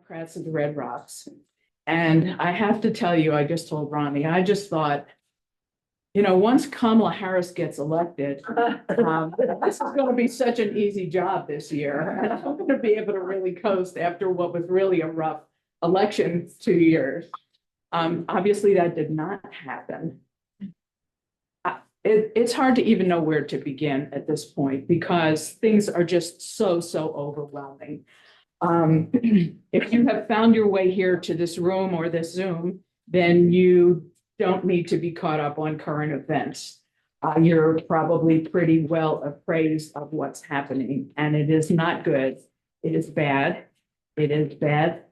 Democrats of the Red Rocks. And I have to tell you, I just told Ronnie, I just thought, once Kamala Harris gets elected, this is going to be such an easy job this year. And I'm going to be able to really coast after what was really a rough election 2 years. Obviously, that did not happen. It's hard to even know where to begin at this point because things are just so overwhelming. If you have found your way here to this room or this Zoom, then you don't need to be caught up on current events. You're probably pretty well appraised of what's happening, and it is not good. It is bad. It is bad.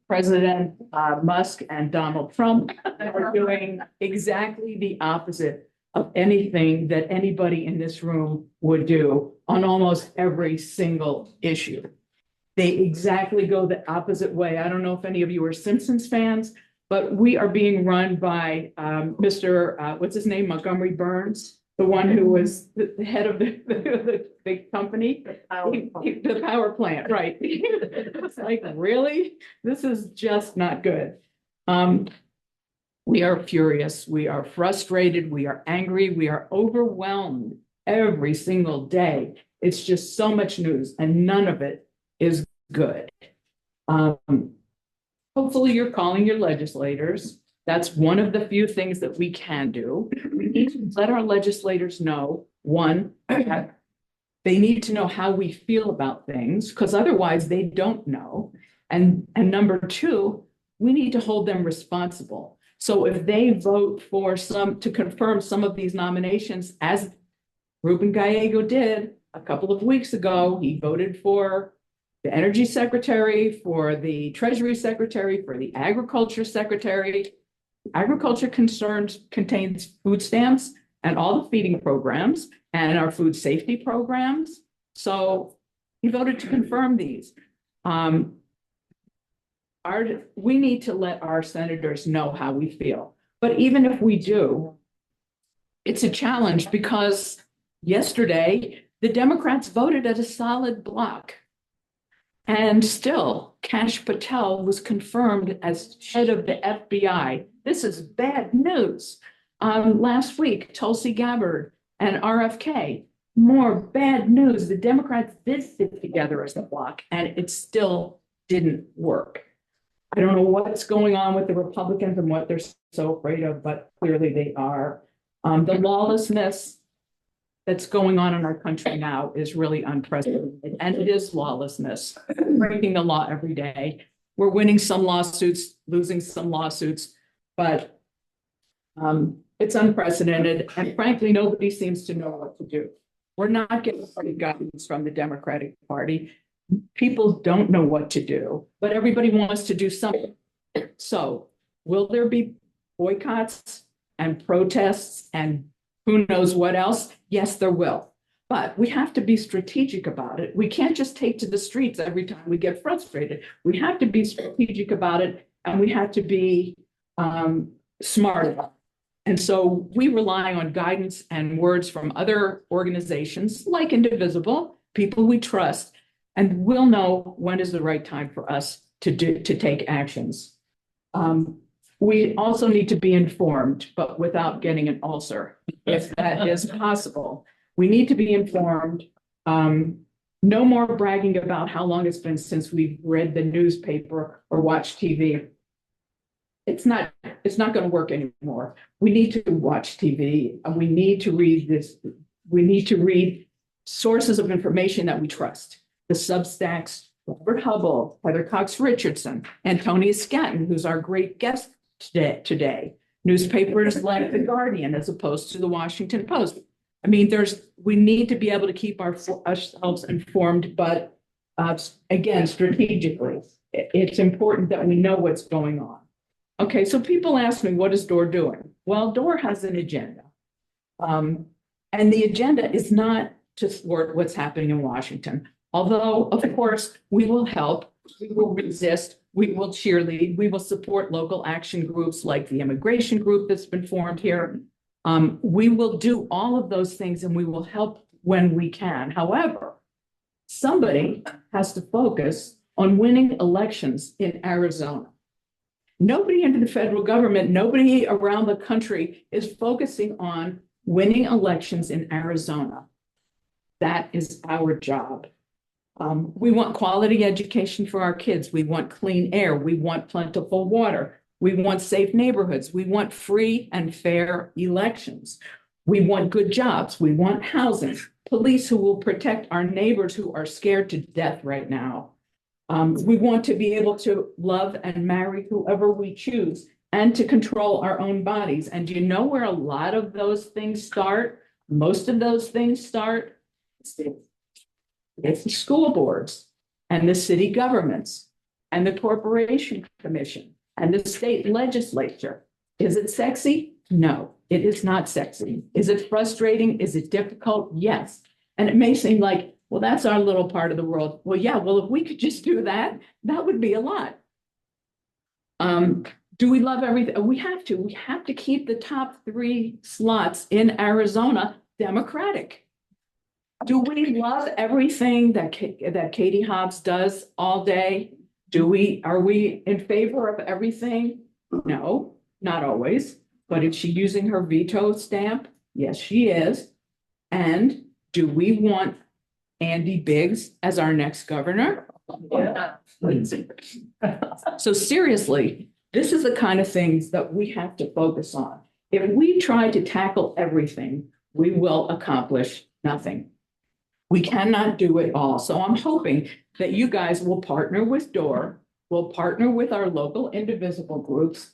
President Musk and Donald Trump are doing exactly the opposite of anything that anybody in this room would do on almost every single issue. They exactly go the opposite way. I don't know if any of you are Simpsons fans, but we are being run by Mr. What's his name? Montgomery Burns, the one who was the head of the big company, the power plant, right? It's like, really? This is just not good. We are furious. We are frustrated. We are angry. We are overwhelmed every single day. It's just so much news, and none of it is good. Hopefully you're calling your legislators. That's one of the few things that we can do. We need to let our legislators know, one, they need to know how we feel about things, because otherwise they don't know. And number two, we need to hold them responsible. So if they vote for to confirm some of these nominations, as Ruben Gallego did a couple of weeks ago, he voted for the Energy Secretary, for the Treasury Secretary, for the Agriculture Secretary. Agriculture contains food stamps and all the feeding programs and our food safety programs. So he voted to confirm these. We need to let our senators know how we feel. But even if we do, it's a challenge because yesterday the Democrats voted at a solid block. And still, Kash Patel was confirmed as head of the FBI. This is bad news. Last week, Tulsi Gabbard and RFK, more bad news. The Democrats did sit together as a bloc, and it still didn't work. I don't know what's going on with the Republicans and what they're so afraid of, but clearly they are. The lawlessness that's going on in our country now is really unprecedented, and it is lawlessness, breaking the law every day. We're winning some lawsuits, losing some lawsuits, but it's unprecedented, and frankly, nobody seems to know what to do. We're not getting any guidance from the Democratic Party. People don't know what to do, but everybody wants to do something. So will there be boycotts and protests and who knows what else? Yes, there will. But we have to be strategic about it. We can't just take to the streets every time we get frustrated. We have to be strategic about it, and we have to be smart about it. And so we rely on guidance and words from other organizations like Indivisible, people we trust, and we'll know when is the right time for us to take actions. We also need to be informed, but without getting an ulcer, if that is possible. We need to be informed. No more bragging about how long it's been since we've read the newspaper or watched TV. It's not going to work anymore. We need to watch TV, and we need to read this. We need to read sources of information that we trust. The Substacks, Robert Hubble, Heather Cox Richardson, Antonia Scatton, who's our great guest today. Newspapers like The Guardian as opposed to the Washington Post. I mean, we need to be able to keep ourselves informed, but again, strategically, it's important that we know what's going on. Okay, so people ask me, what is DORR doing? Well, DORR has an agenda. And the agenda is not to thwart what's happening in Washington. Although, of course, we will help, we will resist, we will cheerlead, we will support local action groups like the immigration group that's been formed here. We will do all of those things, and we will help when we can. However, somebody has to focus on winning elections in Arizona. Nobody in the federal government, nobody around the country is focusing on winning elections in Arizona. That is our job. We want quality education for our kids. We want clean air. We want plentiful water. We want safe neighborhoods. We want free and fair elections. We want good jobs. We want housing, police who will protect our neighbors who are scared to death right now. We want to be able to love and marry whoever we choose and to control our own bodies. And do you know where a lot of those things start? Most of those things start. It's the school boards and the city governments and the corporation commission and the state legislature. Is it sexy? No, it is not sexy. Is it frustrating? Is it difficult? Yes. And it may seem like, well, that's our little part of the world. Well, yeah, well, if we could just do that, that would be a lot. Do we love everything? We have to. We have to keep the top 3 slots in Arizona Democratic. Do we love everything that Katie Hobbs does all day? Are we in favor of everything? No, not always. But is she using her veto stamp? Yes, she is. And do we want Andy Biggs as our next governor? Yeah. So seriously, this is the kind of things that we have to focus on. If we try to tackle everything, we will accomplish nothing. We cannot do it all. So I'm hoping that you guys will partner with DORR, will partner with our local indivisible groups,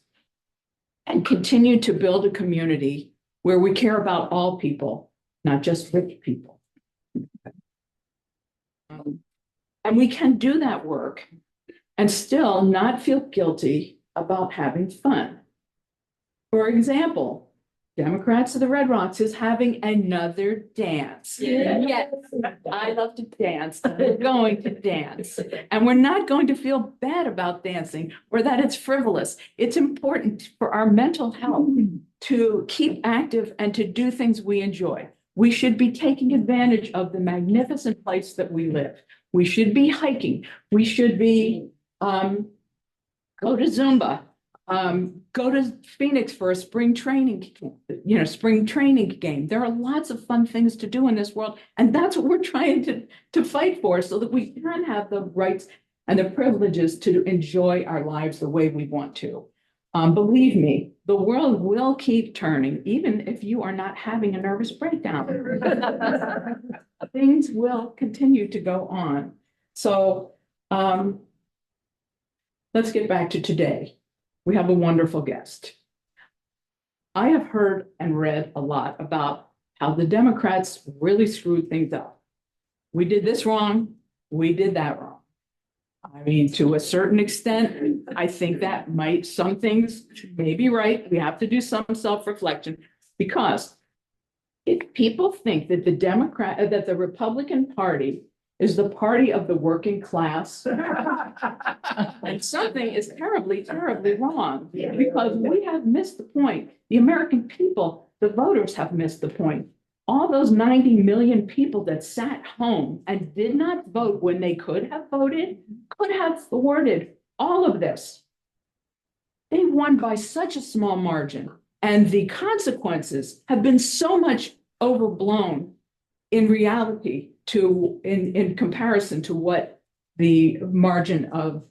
and continue to build a community where we care about all people, not just rich people. And we can do that work and still not feel guilty about having fun. For example, Democrats of the Red Rocks is having another dance. Yeah. Yes, I love to dance. We're going to dance. And we're not going to feel bad about dancing or that it's frivolous. It's important for our mental health to keep active and to do things we enjoy. We should be taking advantage of the magnificent place that we live. We should be hiking. We should be go to Zumba. Go to Phoenix for a spring training game. There are lots of fun things to do in this world. And that's what we're trying to fight for so that we can have the rights and the privileges to enjoy our lives the way we want to. Believe me, the world will keep turning, even if you are not having a nervous breakdown. Things will continue to go on. So let's get back to today. We have a wonderful guest. I have heard and read a lot about how the Democrats really screwed things up. We did this wrong. We did that wrong. I mean, to a certain extent, I think that some things may be right. We have to do some self-reflection because if people think that that the Republican Party is the party of the working class, and something is terribly, terribly wrong because we have missed the point. The American people, the voters have missed the point. All those 90 million people that sat home and did not vote when they could have voted, could have thwarted all of this. They won by such a small margin, and the consequences have been so much overblown in reality in comparison to what the margin of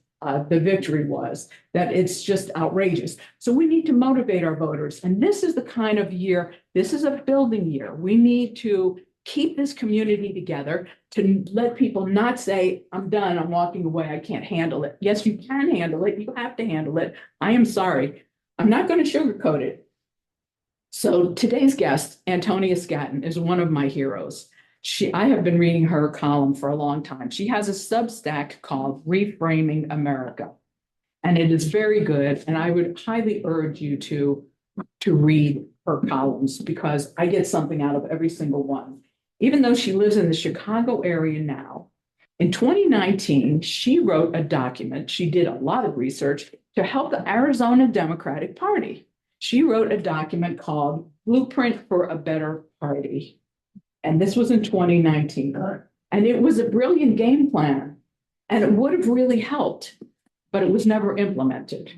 the victory was, that it's just outrageous. So we need to motivate our voters. And this is the kind of year, this is a building year. We need to keep this community together to let people not say, I'm done, I'm walking away, I can't handle it. Yes, you can handle it. You have to handle it. I am sorry. I'm not going to sugarcoat it. So today's guest, Antonia Scatton, is one of my heroes. I have been reading her column for a long time. She has a Substack called Reframing America, and it is very good. And I would highly urge you to read her columns because I get something out of every single one. Even though she lives in the Chicago area now, in 2019, she wrote a document. She did a lot of research to help the Arizona Democratic Party. She wrote a document called Blueprint for a Better Party. And this was in 2019. And it was a brilliant game plan, and it would have really helped, but it was never implemented.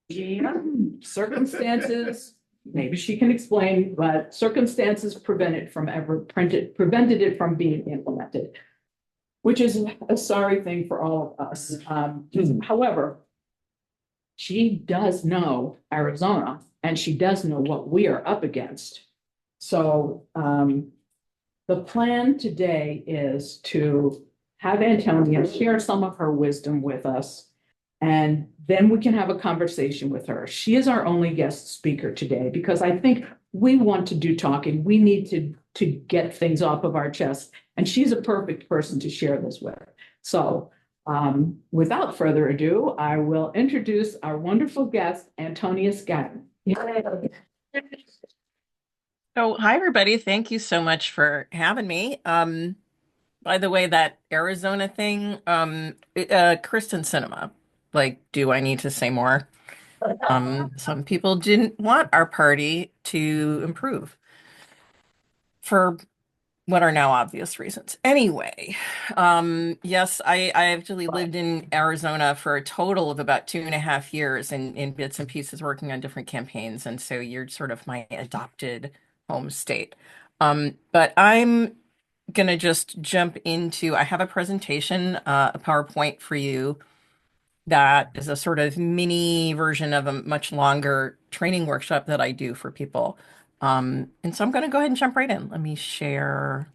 Yeah, circumstances, maybe she can explain, but circumstances prevented it from being implemented, which is a sorry thing for all of us. However, she does know Arizona, and she does know what we are up against. So the plan today is to have Antonia share some of her wisdom with us, and then we can have a conversation with her. She is our only guest speaker today because I think we want to do talking. We need to get things off of our chest, and she's a perfect person to share this with. So without further ado, I will introduce our wonderful guest, Antonia Scatton. So, hi everybody. Thank you so much for having me. By the way, that Arizona thing, Kristen Cinema. Like, do I need to say more? Some people didn't want our party to improve for what are now obvious reasons. Anyway, yes, I actually lived in Arizona for a total of about 2.5 years in bits and pieces working on different campaigns. And so you're sort of my adopted home state. But I'm gonna just jump into, I have a presentation, a PowerPoint for you that is a sort of mini version of a much longer training workshop that I do for people. And so I'm gonna go ahead and jump right in. Let me share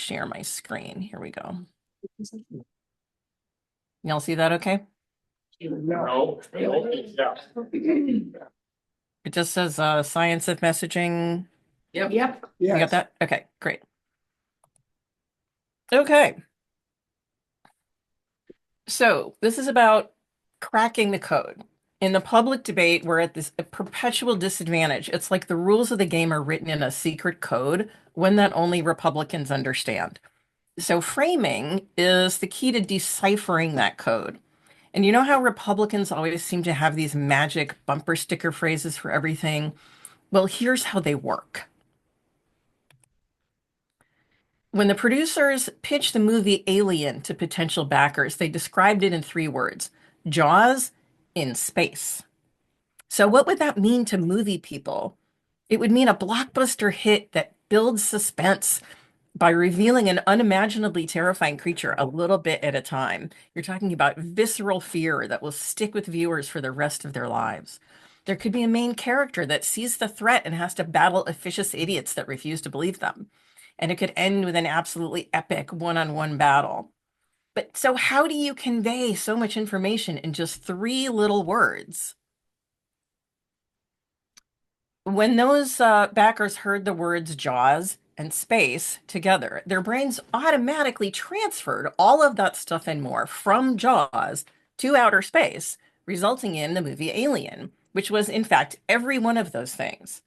my screen. Here we go. Y'all see that okay? No. Yeah. It just says science of messaging. Yep. You got that? Okay, great. Okay. So this is about cracking the code. In the public debate, we're at this a perpetual disadvantage. It's like the rules of the game are written in a secret code, one that only Republicans understand. So framing is the key to deciphering that code. And you know how Republicans always seem to have these magic bumper sticker phrases for everything? Well, here's how they work. When the producers pitched the movie Alien to potential backers, they described it in 3 words: Jaws in space. So, what would that mean to movie people? It would mean a blockbuster hit that builds suspense by revealing an unimaginably terrifying creature a little bit at a time. You're talking about visceral fear that will stick with viewers for the rest of their lives. There could be a main character that sees the threat and has to battle officious idiots that refuse to believe them. And it could end with an absolutely epic one-on-one battle. But so, how do you convey so much information in just 3 little words? When those backers heard the words Jaws and space together, their brains automatically transferred all of that stuff and more from Jaws to outer space, resulting in the movie Alien, which was, in fact, every one of those things.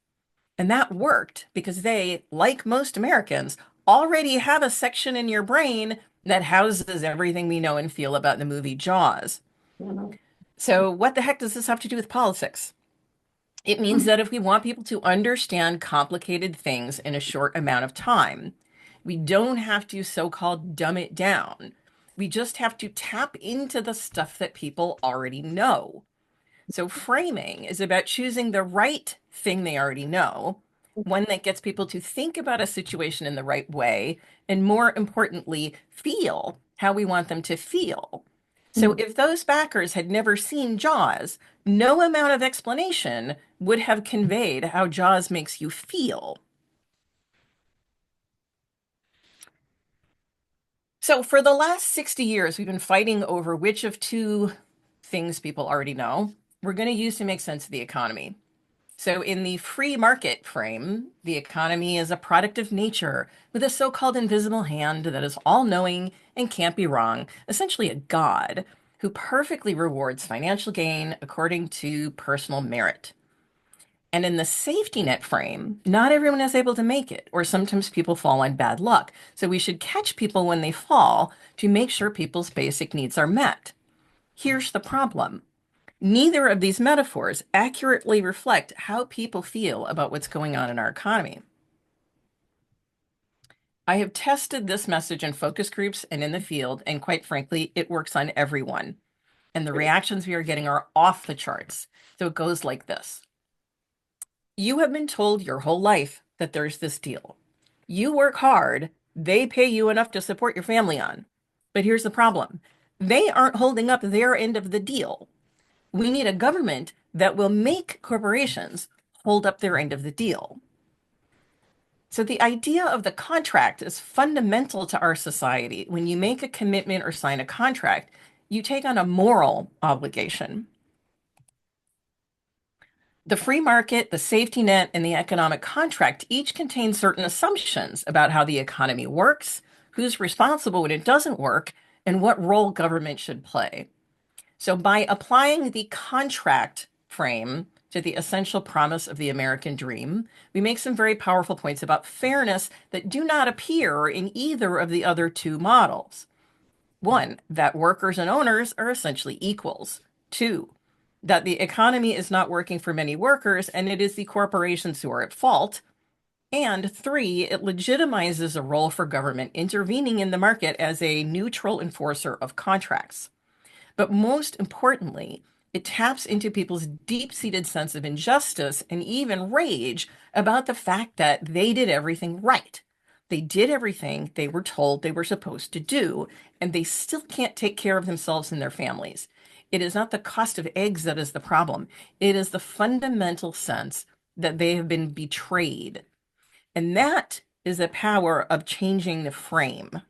And that worked because they, like most Americans, already have a section in your brain that houses everything we know and feel about the movie Jaws. So, what the heck does this have to do with politics? It means that if we want people to understand complicated things in a short amount of time, we don't have to so-called dumb it down. We just have to tap into the stuff that people already know. So framing is about choosing the right thing they already know, one that gets people to think about a situation in the right way, and more importantly, feel how we want them to feel. So if those backers had never seen Jaws, no amount of explanation would have conveyed how Jaws makes you feel. So for the last 60 years, we've been fighting over which of 2 things people already know we're going to use to make sense of the economy. So, in the free market frame, the economy is a product of nature with a so called invisible hand that is all knowing and can't be wrong, essentially a god who perfectly rewards financial gain according to personal merit. And in the safety net frame, not everyone is able to make it, or sometimes people fall on bad luck. So, we should catch people when they fall to make sure people's basic needs are met. Here's the problem. Neither of these metaphors accurately reflect how people feel about what's going on in our economy. I have tested this message in focus groups and in the field, and quite frankly, it works on everyone. And the reactions we are getting are off the charts. So it goes like this. You have been told your whole life that there's this deal. You work hard, they pay you enough to support your family on. But here's the problem. They aren't holding up their end of the deal. We need a government that will make corporations hold up their end of the deal. So the idea of the contract is fundamental to our society. When you make a commitment or sign a contract, you take on a moral obligation. The free market, the safety net, and the economic contract each contain certain assumptions about how the economy works, who's responsible when it doesn't work, and what role government should play. So by applying the contract frame to the essential promise of the American dream, we make some very powerful points about fairness that do not appear in either of the other two models. One, that workers and owners are essentially equals. Two, that the economy is not working for many workers and it is the corporations who are at fault. And three, it legitimizes a role for government intervening in the market as a neutral enforcer of contracts. But most importantly, it taps into people's deep-seated sense of injustice and even rage about the fact that they did everything right. They did everything they were told they were supposed to do, and they still can't take care of themselves and their families. It is not the cost of eggs that is the problem. It is the fundamental sense that they have been betrayed. And that is the power of changing the frame.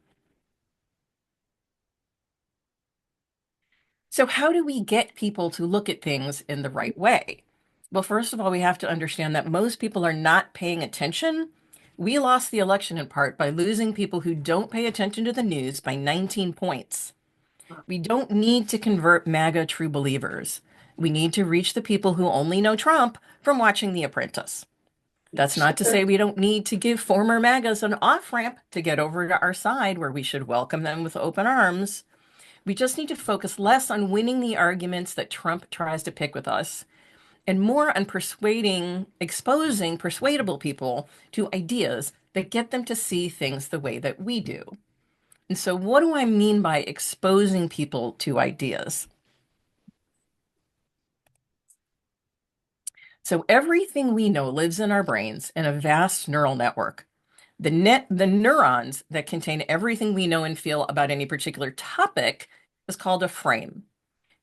So how do we get people to look at things in the right way? Well, first of all, we have to understand that most people are not paying attention. We lost the election in part by losing people who don't pay attention to the news by 19 points. We don't need to convert MAGA true believers. We need to reach the people who only know Trump from watching The Apprentice. That's not to say we don't need to give former MAGAs an off-ramp to get over to our side where we should welcome them with open arms. We just need to focus less on winning the arguments that Trump tries to pick with us and more on exposing persuadable people to ideas that get them to see things the way that we do. And so what do I mean by exposing people to ideas? So everything we know lives in our brains in a vast neural network. The neurons that contain everything we know and feel about any particular topic is called a frame.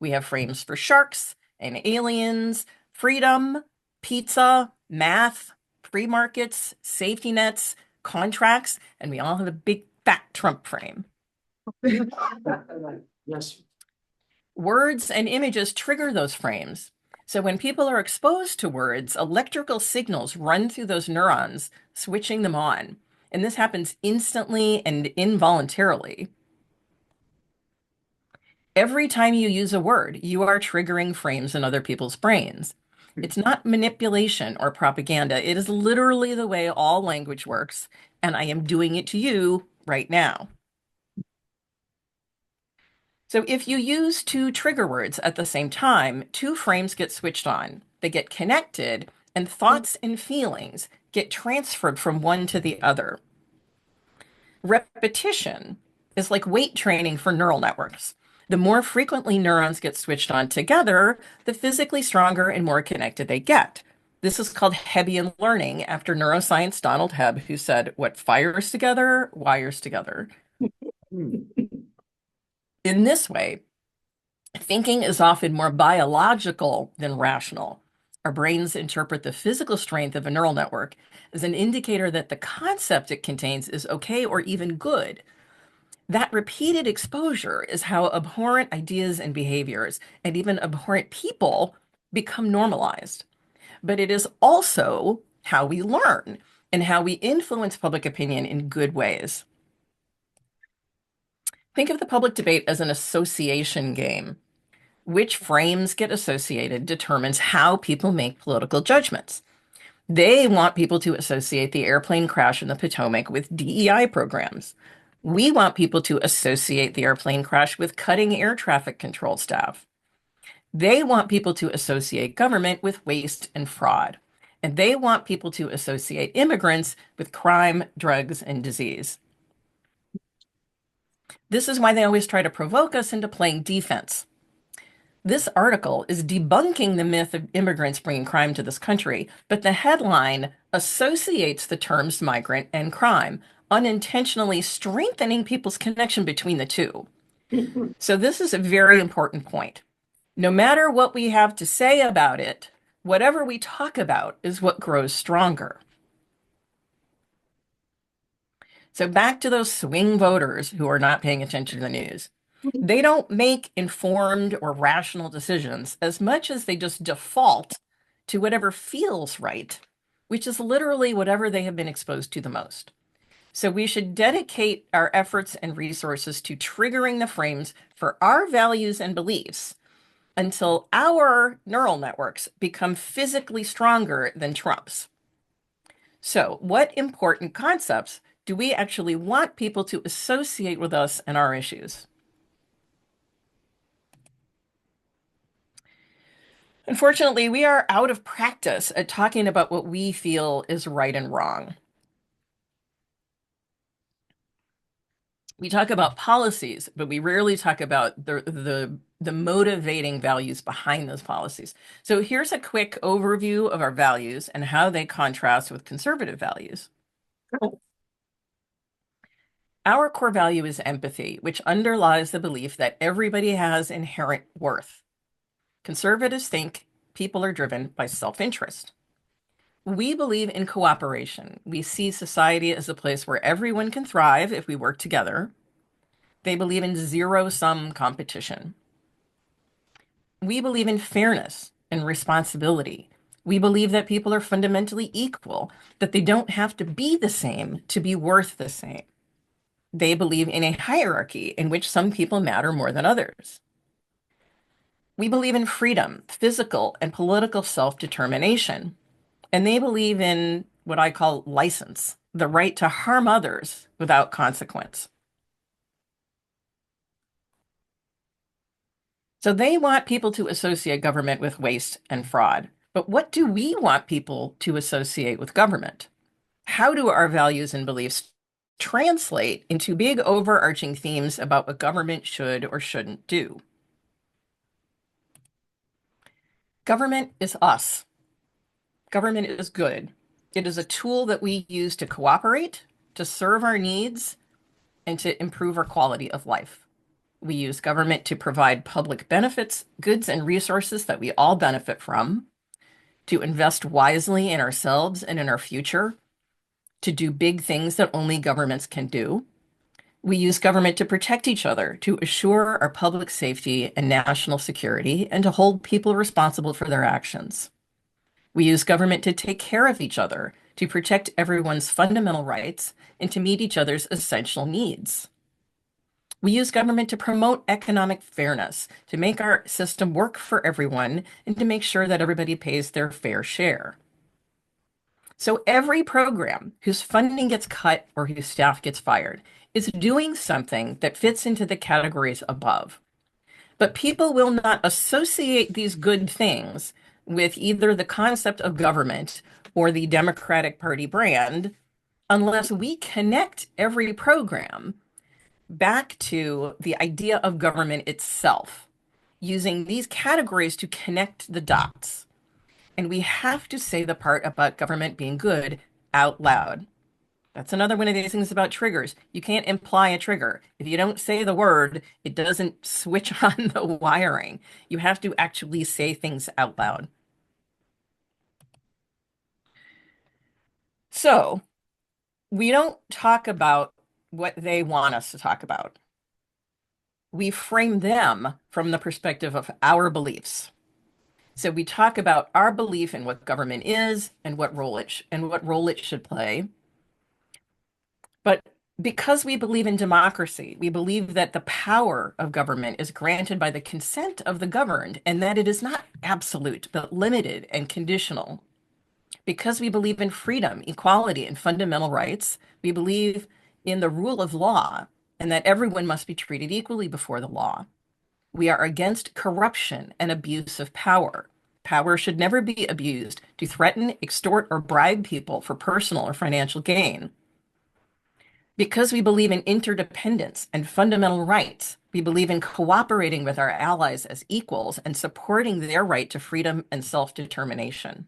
We have frames for sharks and aliens, freedom, pizza, math, free markets, safety nets, contracts, and we all have a big fat Trump frame. Yes. Words and images trigger those frames. So when people are exposed to words, electrical signals run through those neurons, switching them on. And this happens instantly and involuntarily. Every time you use a word, you are triggering frames in other people's brains. It's not manipulation or propaganda. It is literally the way all language works, and I am doing it to you right now. So if you use two trigger words at the same time, two frames get switched on. They get connected, and thoughts and feelings get transferred from one to the other. Repetition is like weight training for neural networks. The more frequently neurons get switched on together, the physically stronger and more connected they get. This is called Hebbian learning after neuroscience Donald Hebb, who said, what fires together, wires together. In this way, thinking is often more biological than rational. Our brains interpret the physical strength of a neural network as an indicator that the concept it contains is okay or even good. That repeated exposure is how abhorrent ideas and behaviors, and even abhorrent people, become normalized. But it is also how we learn and how we influence public opinion in good ways. Think of the public debate as an association game. Which frames get associated determines how people make political judgments. They want people to associate the airplane crash in the Potomac with DEI programs. We want people to associate the airplane crash with cutting air traffic control staff. They want people to associate government with waste and fraud. And they want people to associate immigrants with crime, drugs, and disease. This is why they always try to provoke us into playing defense. This article is debunking the myth of immigrants bringing crime to this country, but the headline associates the terms migrant and crime, unintentionally strengthening people's connection between the two. So this is a very important point. No matter what we have to say about it, whatever we talk about is what grows stronger. So back to those swing voters who are not paying attention to the news. They don't make informed or rational decisions as much as they just default to whatever feels right, which is literally whatever they have been exposed to the most. So we should dedicate our efforts and resources to triggering the frames for our values and beliefs until our neural networks become physically stronger than Trump's. So what important concepts do we actually want people to associate with us and our issues? Unfortunately, we are out of practice at talking about what we feel is right and wrong. We talk about policies, but we rarely talk about the motivating values behind those policies. So here's a quick overview of our values and how they contrast with conservative values. Our core value is empathy, which underlies the belief that everybody has inherent worth. Conservatives think people are driven by self-interest. We believe in cooperation. We see society as a place where everyone can thrive if we work together. They believe in zero-sum competition. We believe in fairness and responsibility. We believe that people are fundamentally equal, that they don't have to be the same to be worth the same. They believe in a hierarchy in which some people matter more than others. We believe in freedom, physical and political self-determination. And they believe in what I call license, the right to harm others without consequence. So they want people to associate government with waste and fraud. But what do we want people to associate with government? How do our values and beliefs translate into big overarching themes about what government should or shouldn't do? Government is us. Government is good. It is a tool that we use to cooperate, to serve our needs, and to improve our quality of life. We use government to provide public benefits, goods, and resources that we all benefit from, to invest wisely in ourselves and in our future, to do big things that only governments can do. We use government to protect each other, to assure our public safety and national security, and to hold people responsible for their actions. We use government to take care of each other, to protect everyone's fundamental rights, and to meet each other's essential needs. We use government to promote economic fairness, to make our system work for everyone, and to make sure that everybody pays their fair share. So every program whose funding gets cut or whose staff gets fired is doing something that fits into the categories above. But people will not associate these good things with either the concept of government or the Democratic Party brand unless we connect every program back to the idea of government itself, using these categories to connect the dots. And we have to say the part about government being good out loud. That's another one of these things about triggers. You can't imply a trigger. If you don't say the word, it doesn't switch on the wiring. You have to actually say things out loud. So we don't talk about what they want us to talk about. We frame them from the perspective of our beliefs. So we talk about our belief in what government is and what role it should play. But because we believe in democracy, we believe that the power of government is granted by the consent of the governed and that it is not absolute, but limited and conditional. Because we believe in freedom, equality, and fundamental rights, we believe in the rule of law and that everyone must be treated equally before the law. We are against corruption and abuse of power. Power should never be abused to threaten, extort, or bribe people for personal or financial gain. Because we believe in interdependence and fundamental rights. We believe in cooperating with our allies as equals and supporting their right to freedom and self-determination.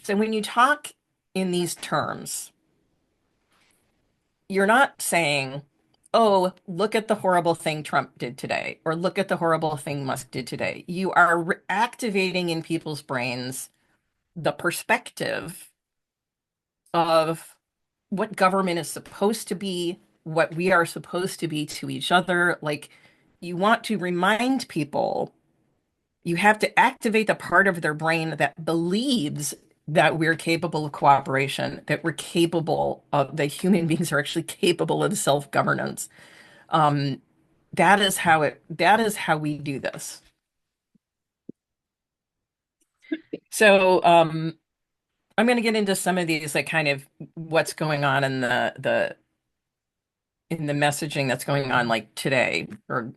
So when you talk in these terms, you're not saying, oh, look at the horrible thing Trump did today, or look at the horrible thing Musk did today. You are activating in people's brains the perspective of what government is supposed to be, what we are supposed to be to each other. Like, you want to remind people, you have to activate the part of their brain that believes that we're capable of cooperation, that we're capable of, that human beings are actually capable of self-governance. That is how we do this. So, I'm going to get into some of these, like kind of what's going on in the messaging that's going on like today. Or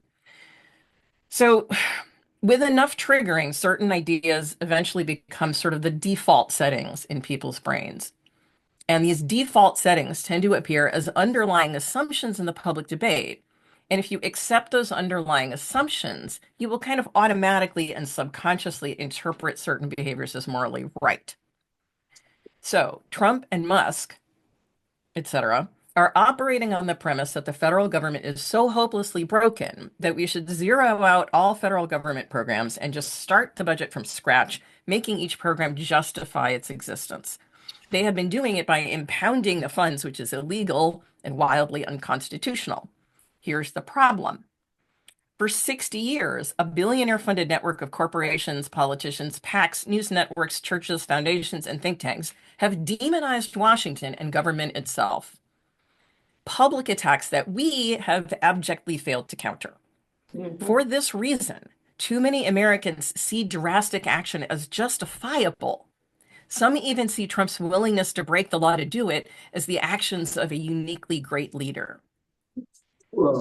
so with enough triggering, certain ideas eventually become sort of the default settings in people's brains. And these default settings tend to appear as underlying assumptions in the public debate. And if you accept those underlying assumptions, you will kind of automatically and subconsciously interpret certain behaviors as morally right. So Trump and Musk, etc., are operating on the premise that the federal government is so hopelessly broken that we should zero out all federal government programs and just start the budget from scratch, making each program justify its existence. They have been doing it by impounding the funds, which is illegal and wildly unconstitutional. Here's the problem. For 60 years, a billionaire-funded network of corporations, politicians, PACs, news networks, churches, foundations, and think tanks have demonized Washington and government itself. Public attacks that we have abjectly failed to counter. For this reason, too many Americans see drastic action as justifiable. Some even see Trump's willingness to break the law to do it as the actions of a uniquely great leader.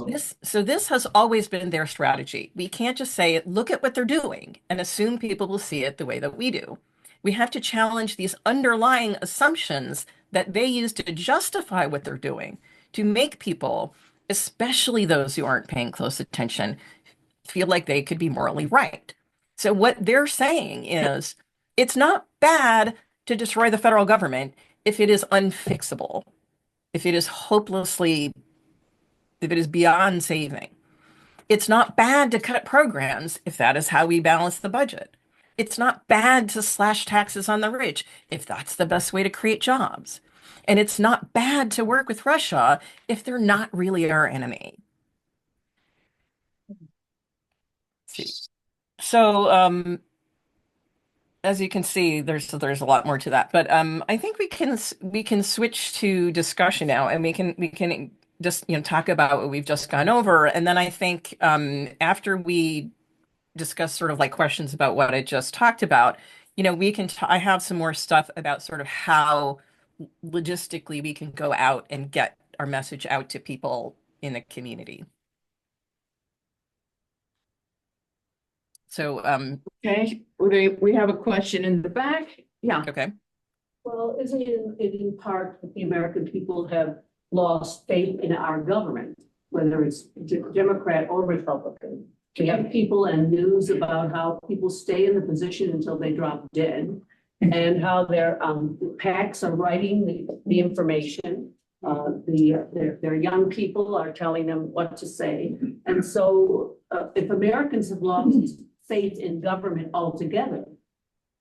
This has always been their strategy. We can't just say, look at what they're doing and assume people will see it the way that we do. We have to challenge these underlying assumptions that they use to justify what they're doing, to make people, especially those who aren't paying close attention, feel like they could be morally right. So what they're saying is, it's not bad to destroy the federal government if it is unfixable, if it is if it is beyond saving. It's not bad to cut programs if that is how we balance the budget. It's not bad to slash taxes on the rich if that's the best way to create jobs. And it's not bad to work with Russia if they're not really our enemy. Let's see. So, as you can see, there's a lot more to that, but I think we can switch to discussion now, and we can just talk about what we've just gone over, and then I think after we discuss sort of like questions about what I just talked about, we can I have some more stuff about sort of how logistically we can go out and get our message out to people in the community. So, Okay, we have a question in the back. Yeah. okay. Well, isn't it in part that the American people have lost faith in our government, whether it's Democrat or Republican? We have people and news about how people stay in the position until they drop dead, and how their PACs are writing the information. Their young people are telling them what to say. And so if Americans have lost faith in government altogether,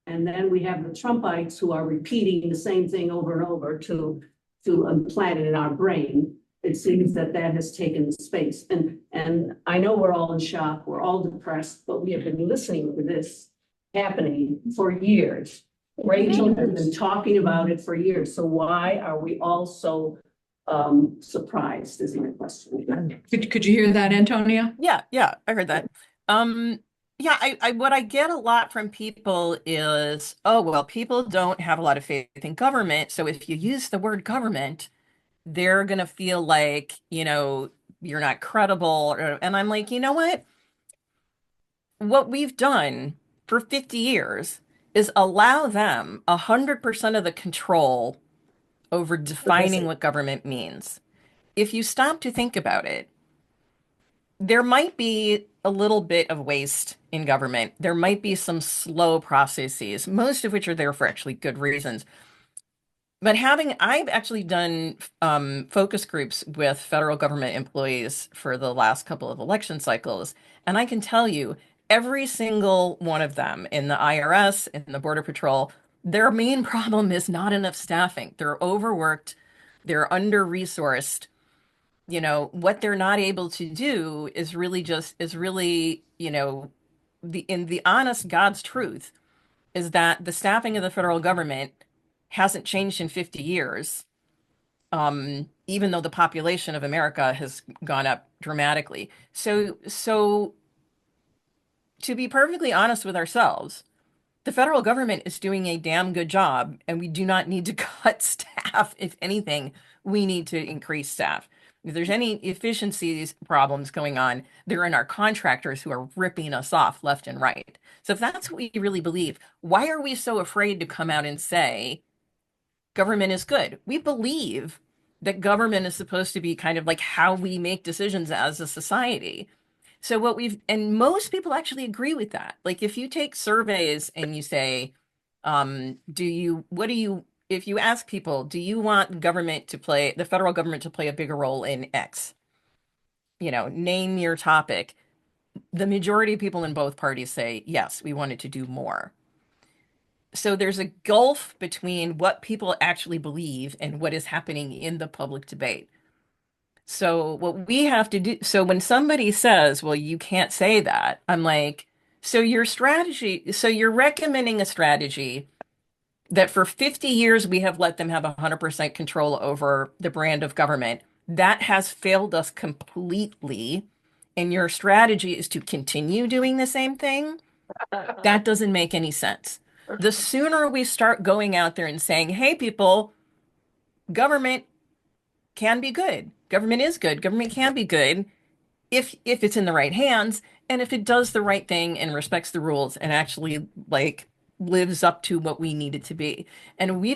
and then we have the Trumpites who are repeating the same thing over and over to implant it in our brain, it seems that has taken space. And I know we're all in shock, we're all depressed, but we have been listening to this happening for years. Rachel has been talking about it for years. So why are we all so surprised is my question. Could you hear that, Antonia? Yeah, I heard that. Yeah, I what I get a lot from people is, oh, well, people don't have a lot of faith in government. So if you use the word government, they're going to feel like, you're not credible. And I'm like, you know what? What we've done for 50 years is allow them 100% of the control over defining what government means. If you stop to think about it, there might be a little bit of waste in government. There might be some slow processes, most of which are there for actually good reasons. But I've actually done focus groups with federal government employees for the last couple of election cycles. And I can tell you, every single one of them in the IRS, in the Border Patrol, their main problem is not enough staffing. They're overworked, they're under-resourced. What they're not able to do is really, the honest God's truth is that the staffing of the federal government hasn't changed in 50 years, even though the population of America has gone up dramatically. So to be perfectly honest with ourselves, the federal government is doing a damn good job, and we do not need to cut staff. If anything, we need to increase staff. If there's any efficiencies problems going on, they're in our contractors who are ripping us off left and right. So if that's what we really believe, why are we so afraid to come out and say government is good? We believe that government is supposed to be kind of like how we make decisions as a society. So and most people actually agree with that. Like if you take surveys and you say, if you ask people, do you want the federal government to play a bigger role in X? Name your topic. The majority of people in both parties say, yes, we wanted to do more. So there's a gulf between what people actually believe and what is happening in the public debate. So what we have to do, so when somebody says, well, you can't say that, I'm like, so you're recommending a strategy that for 50 years we have let them have 100% control over the brand of government. That has failed us completely. And your strategy is to continue doing the same thing. That doesn't make any sense. The sooner we start going out there and saying, hey, people, government can be good. Government is good. Government can be good if it's in the right hands and if it does the right thing and respects the rules and actually like lives up to what we need it to be. And we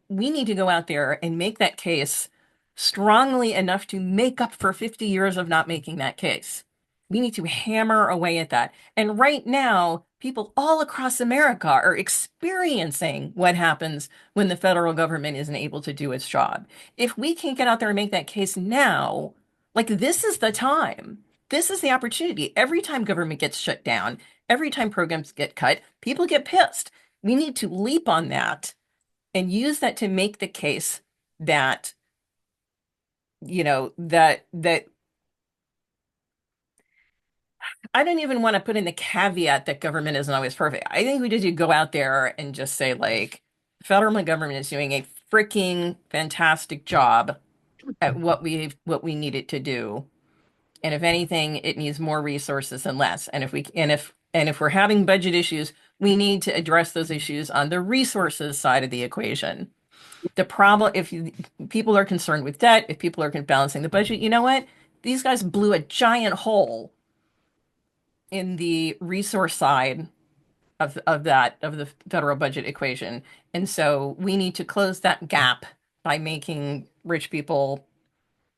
need to go out there and make that case strongly enough to make up for 50 years of not making that case. We need to hammer away at that. And right now, people all across America are experiencing what happens when the federal government isn't able to do its job. If we can't get out there and make that case now, like this is the time. This is the opportunity. Every time government gets shut down, every time programs get cut, people get pissed. We need to leap on that and use that to make the case that, that I don't even want to put in the caveat that government isn't always perfect. I think we just need to go out there and just say, like, federal government is doing a freaking fantastic job at what we need it to do. And if anything, it needs more resources and less. And if we're having budget issues, we need to address those issues on the resources side of the equation. The problem, people are concerned with debt, if people are balancing the budget, you know what? These guys blew a giant hole in the resource side of the federal budget equation. And so we need to close that gap by making rich people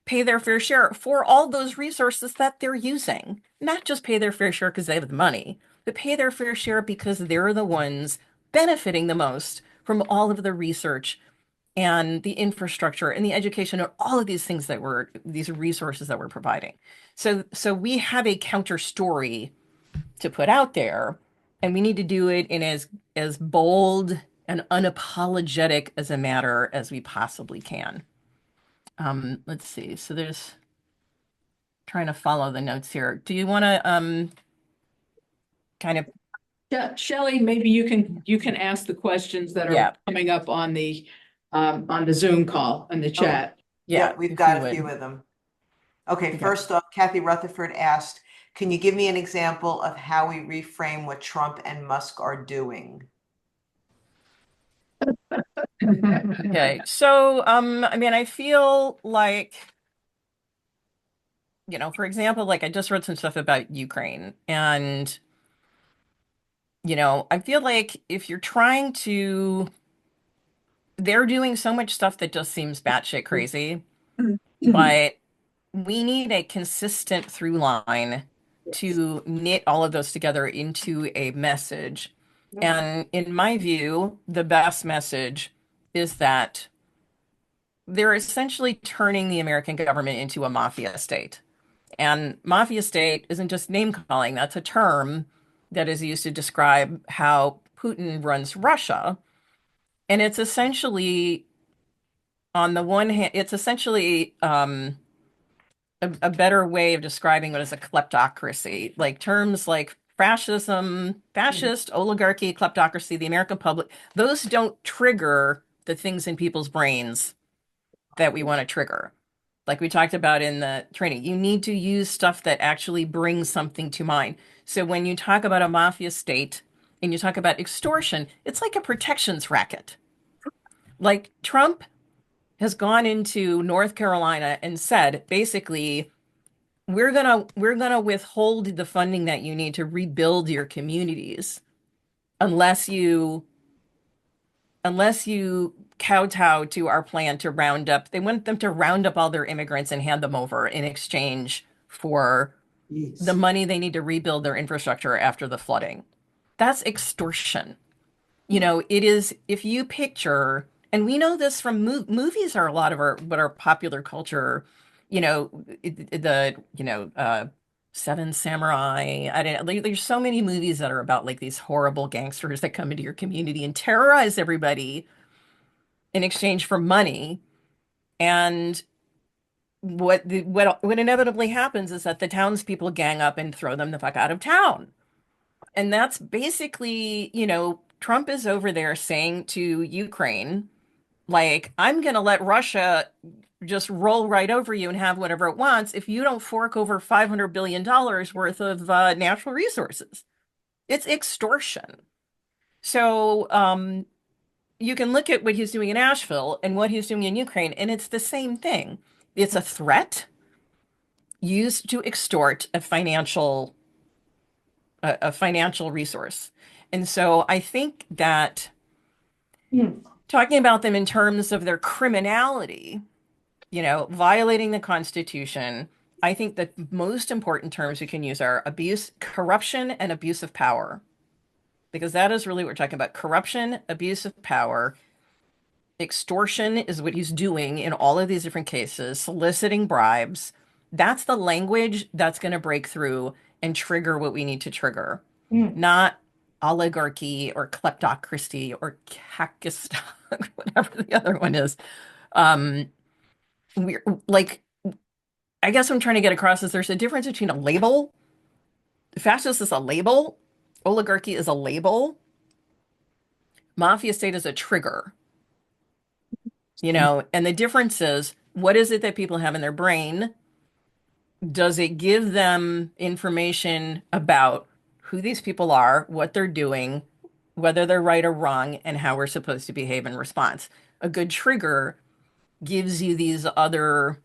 pay their fair share for all those resources that they're using. Not just pay their fair share because they have the money, but pay their fair share because they're the ones benefiting the most from all of the research and the infrastructure and the education and all of these things these resources that we're providing. So we have a counter story to put out there, and we need to do it in as bold and unapologetic as a matter as we possibly can. Let's see. So there's trying to follow the notes here. Do you want to kind of Shelley, maybe you can ask the questions that Yeah. are coming up on the Zoom call in the chat. Yeah, we've if got you a few would. of them. Okay, Okay. first off, Kathy Rutherford asked, can you give me an example of how we reframe what Trump and Musk are doing? Okay. So I mean, I feel like, for example, like I just read some stuff about Ukraine, and I feel like if you're trying to they're doing so much stuff that just seems batshit crazy, but we need a consistent through line to knit all of those together into a message. And in my view, the best message is that they're essentially turning the American government into a mafia state. And mafia state isn't just name calling, that's a term that is used to describe how Putin runs Russia. And it's essentially, on the one hand, it's essentially a better way of describing what is a kleptocracy. Like terms like fascism, fascist, oligarchy, kleptocracy, the American public, those don't trigger the things in people's brains that we want to trigger. Like we talked about in the training, you need to use stuff that actually brings something to mind. So when you talk about a mafia state and you talk about extortion, it's like a protections racket. Like Trump has gone into North Carolina and said, basically, we're gonna withhold the funding that you need to rebuild your communities unless you kowtow to our plan to round up. They want them to round up all their immigrants and hand them over in exchange for the money they need to rebuild their infrastructure after the flooding. That's extortion. You know, it is, if you picture, and we know this from movies are a lot of our, what our popular culture, you know, Seven Samurai. I don't, like, there's so many movies that are about like these horrible gangsters that come into your community and terrorize everybody in exchange for money. And what inevitably happens is that the townspeople gang up and throw them the fuck out of town. And that's basically, you know, Trump is over there saying to Ukraine, like, I'm going to let Russia just roll right over you and have whatever it wants if you don't fork over $500 billion worth of natural resources. It's extortion. So you can look at what he's doing in Asheville and what he's doing in Ukraine, and it's the same thing. It's a threat used to extort a financial resource. And so I think that talking about them in terms of their criminality, you know, violating the Constitution, I think the most important terms we can use are abuse, corruption, and abuse of power, because that is really what we're talking about. Corruption, abuse of power, extortion is what he's doing in all of these different cases, soliciting bribes. That's the language that's going to break through and trigger what we need to trigger, not oligarchy or kleptocracy or Kakistan, whatever the other one is. We're like, I guess what I'm trying to get across is there's a difference between a label. Fascist is a label. Oligarchy is a label. Mafia state is a trigger. You know, and the difference is, what is it that people have in their brain? Does it give them information about who these people are, what they're doing, whether they're right or wrong, and how we're supposed to behave in response? A good trigger gives you these other,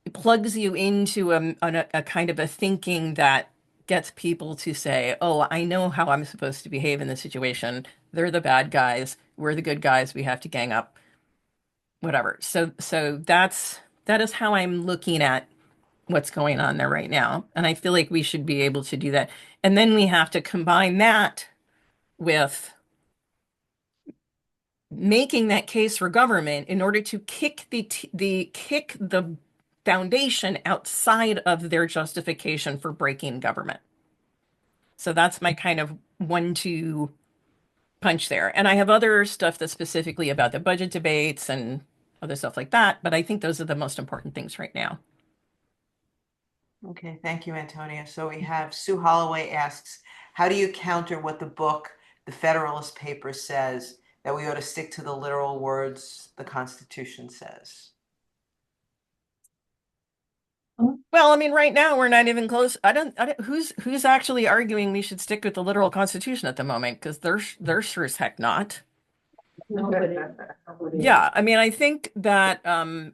it plugs you into a kind of a thinking that gets people to say, oh, I know how I'm supposed to behave in this situation. They're the bad guys. We're the good guys. We have to gang up, whatever. So that is how I'm looking at what's going on there right now. And I feel like we should be able to do that. And then we have to combine that with making that case for government in order to kick the foundation outside of their justification for breaking government. So that's my kind of 1-2 punch there. And I have other stuff that's specifically about the budget debates and other stuff like that, but I think those are the most important things right now. Okay, thank you, Antonia. So we have Sue Holloway asks, how do you counter what the book, The Federalist Papers, says, that we ought to stick to the literal words the Constitution says? Well, I mean, right now we're not even close. I don't who's actually arguing we should stick with the literal Constitution at the moment, because they're sure as heck not. Yeah, I mean, I think that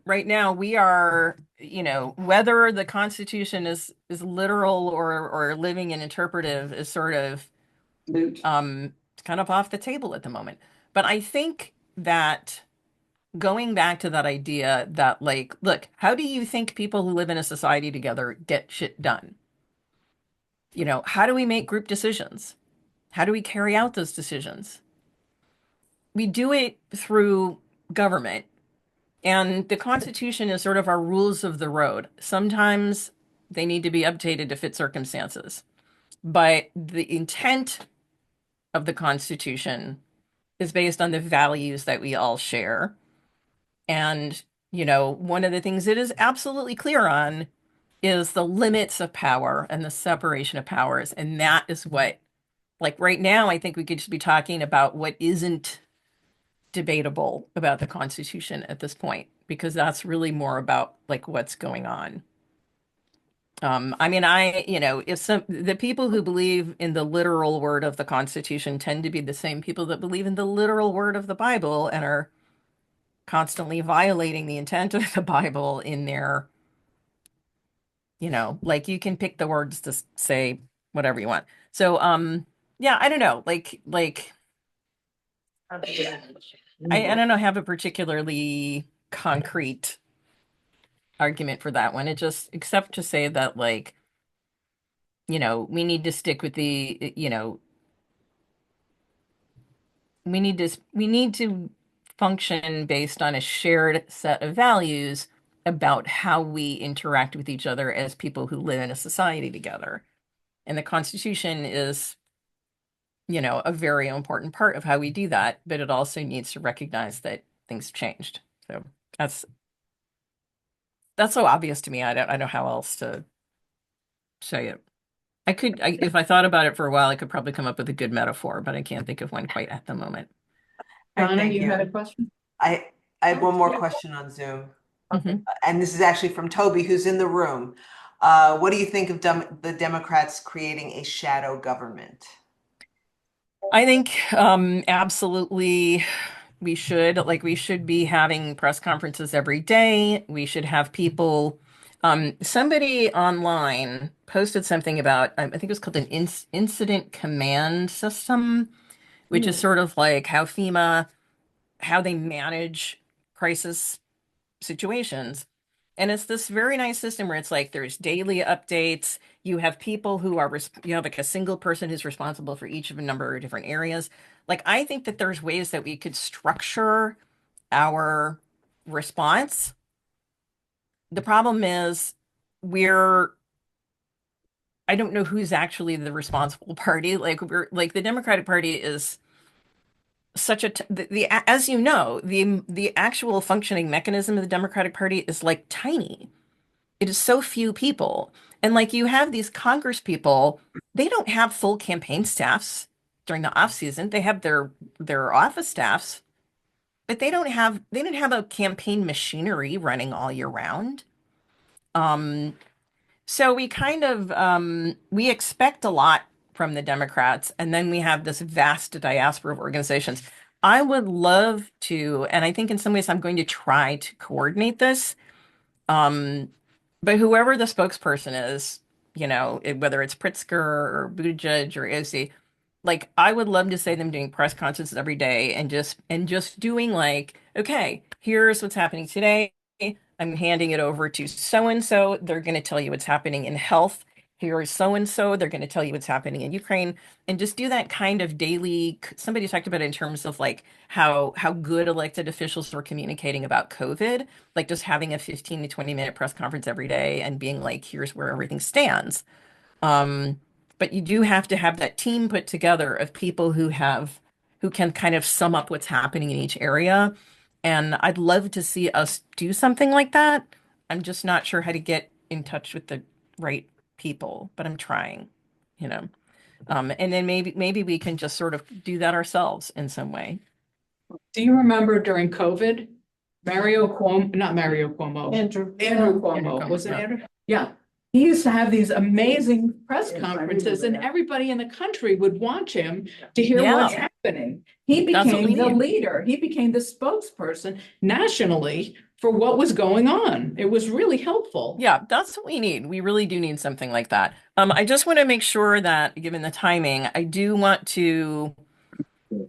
right now we are, you know, whether the Constitution is literal or living and interpretive is sort of kind of off the table at the moment. But I think that going back to that idea that, like, look, how do you think people who live in a society together get shit done? How do we make group decisions? How do we carry out those decisions? We do it through government, and the Constitution is sort of our rules of the road. Sometimes they need to be updated to fit circumstances, but the intent of the Constitution is based on the values that we all share. And, one of the things it is absolutely clear on is the limits of power and the separation of powers. And that is what, like right now, I think we could just be talking about what isn't debatable about the Constitution at this point, because that's really more about like what's going on. I mean, if the people who believe in the literal word of the Constitution tend to be the same people that believe in the literal word of the Bible and are constantly violating the intent of the Bible in their, like you can pick the words to say whatever you want. So, yeah, I don't know, I don't know, have a particularly concrete argument for that one. It just, except to say that, like, we need to stick with we need to function based on a shared set of values about how we interact with each other as people who live in a society together. And the Constitution is, a very important part of how we do that, but it also needs to recognize that things changed. So that's so obvious to me. I don't know how else to say it. If I thought about it for a while, I could probably come up with a good metaphor, but I can't think of one quite at the moment. Donna, Thank you had a question? I have one more question on Zoom. Mhm. And this is actually from Toby, who's in the room. What do you think of the Democrats creating a shadow government? I think absolutely we should be having press conferences every day. We should have people. Somebody online posted something about, I think it was called an incident command system, which is sort of like how how they manage crisis situations. And it's this very nice system where it's like there's daily updates. You have people who are, you have like a single person who's responsible for each of a number of different areas. Like, I think that there's ways that we could structure our response. The problem is we're, I don't know who's actually the responsible party. Like, the Democratic Party is such as you know, the actual functioning mechanism of the Democratic Party is like tiny. It is so few people. And like you have these Congress people, they don't have full campaign staffs during the off season. They have their office staffs, but they don't have a campaign machinery running all year round. Um, so we kind of we expect a lot from the Democrats, and then we have this vast diaspora of organizations. I would love to, and I think in some ways I'm going to try to coordinate this. But whoever the spokesperson is, whether it's Pritzker or Buttigieg or AOC, like I would love to say them doing press conferences every day and just doing like, okay, here's what's happening today. I'm handing it over to so and so. They're going to tell you what's happening in health. Here is so and so. They're going to tell you what's happening in Ukraine, and just do that kind of daily. Somebody talked about it in terms of like how good elected officials were communicating about COVID, like just having a 15 to 20-minute press conference every day and being like, here's where everything stands. Um, but you do have to have that team put together of people who can kind of sum up what's happening in each area. And I'd love to see us do something like that. I'm just not sure how to get in touch with the right people, but I'm trying, you know. And then maybe we can just sort of do that ourselves in some way. Do you remember during COVID, not Mario Cuomo, Andrew Cuomo, was it yeah. Andrew? Yeah. He used to have these amazing press conferences and everybody in the country would watch him to hear what's happening. He That's what we became the need. leader. He became the spokesperson nationally for what was going on. It was really helpful. Yeah, that's what we need. We really do need something like that. I just want to make sure that given the timing, I do want to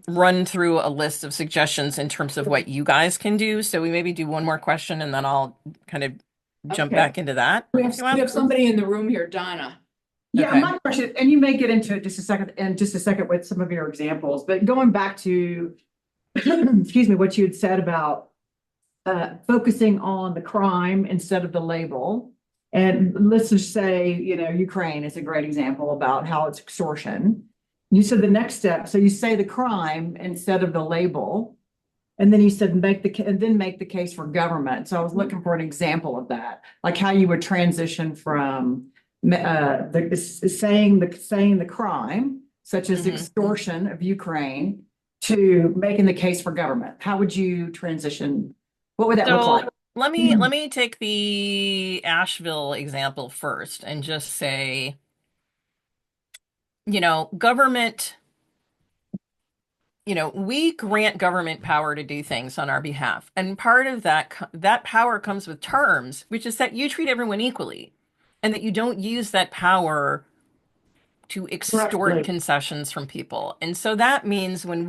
run through a list of suggestions in terms of what you guys can do. So we maybe do one more question and then I'll kind of jump Okay. back into that. We have somebody in the room here, Donna. Yeah, Okay. my question, and you may get into it just a second with some of your examples, but going back to, excuse me, what you had said about focusing on the crime instead of the label. And let's just say, Ukraine is a great example about how it's extortion. You said the next step, so you say the crime instead of the label. And then you said make the case for government. So I was looking for an example of that, like how you would transition from saying the crime, such as extortion of Ukraine, to making the case for government. How would you transition? What would that look like? Let me take the Asheville example first and just say, government, we grant government power to do things on our behalf. And part of that power comes with terms, which is that you treat everyone equally and that you don't use that power to extort concessions from people. And so that means when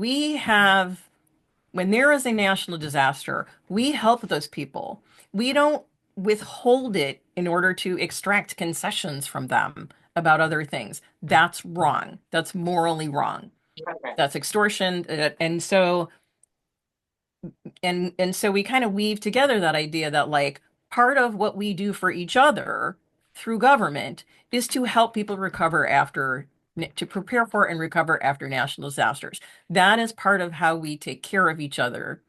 there is a national disaster, we help those people. We don't withhold it in order to extract concessions from them about other things. That's wrong. That's morally wrong. That's extortion. And so we kind of weave together that idea that like part of what we do for each other through government is to help people to prepare for and recover after national disasters. That is part of how we take care of each other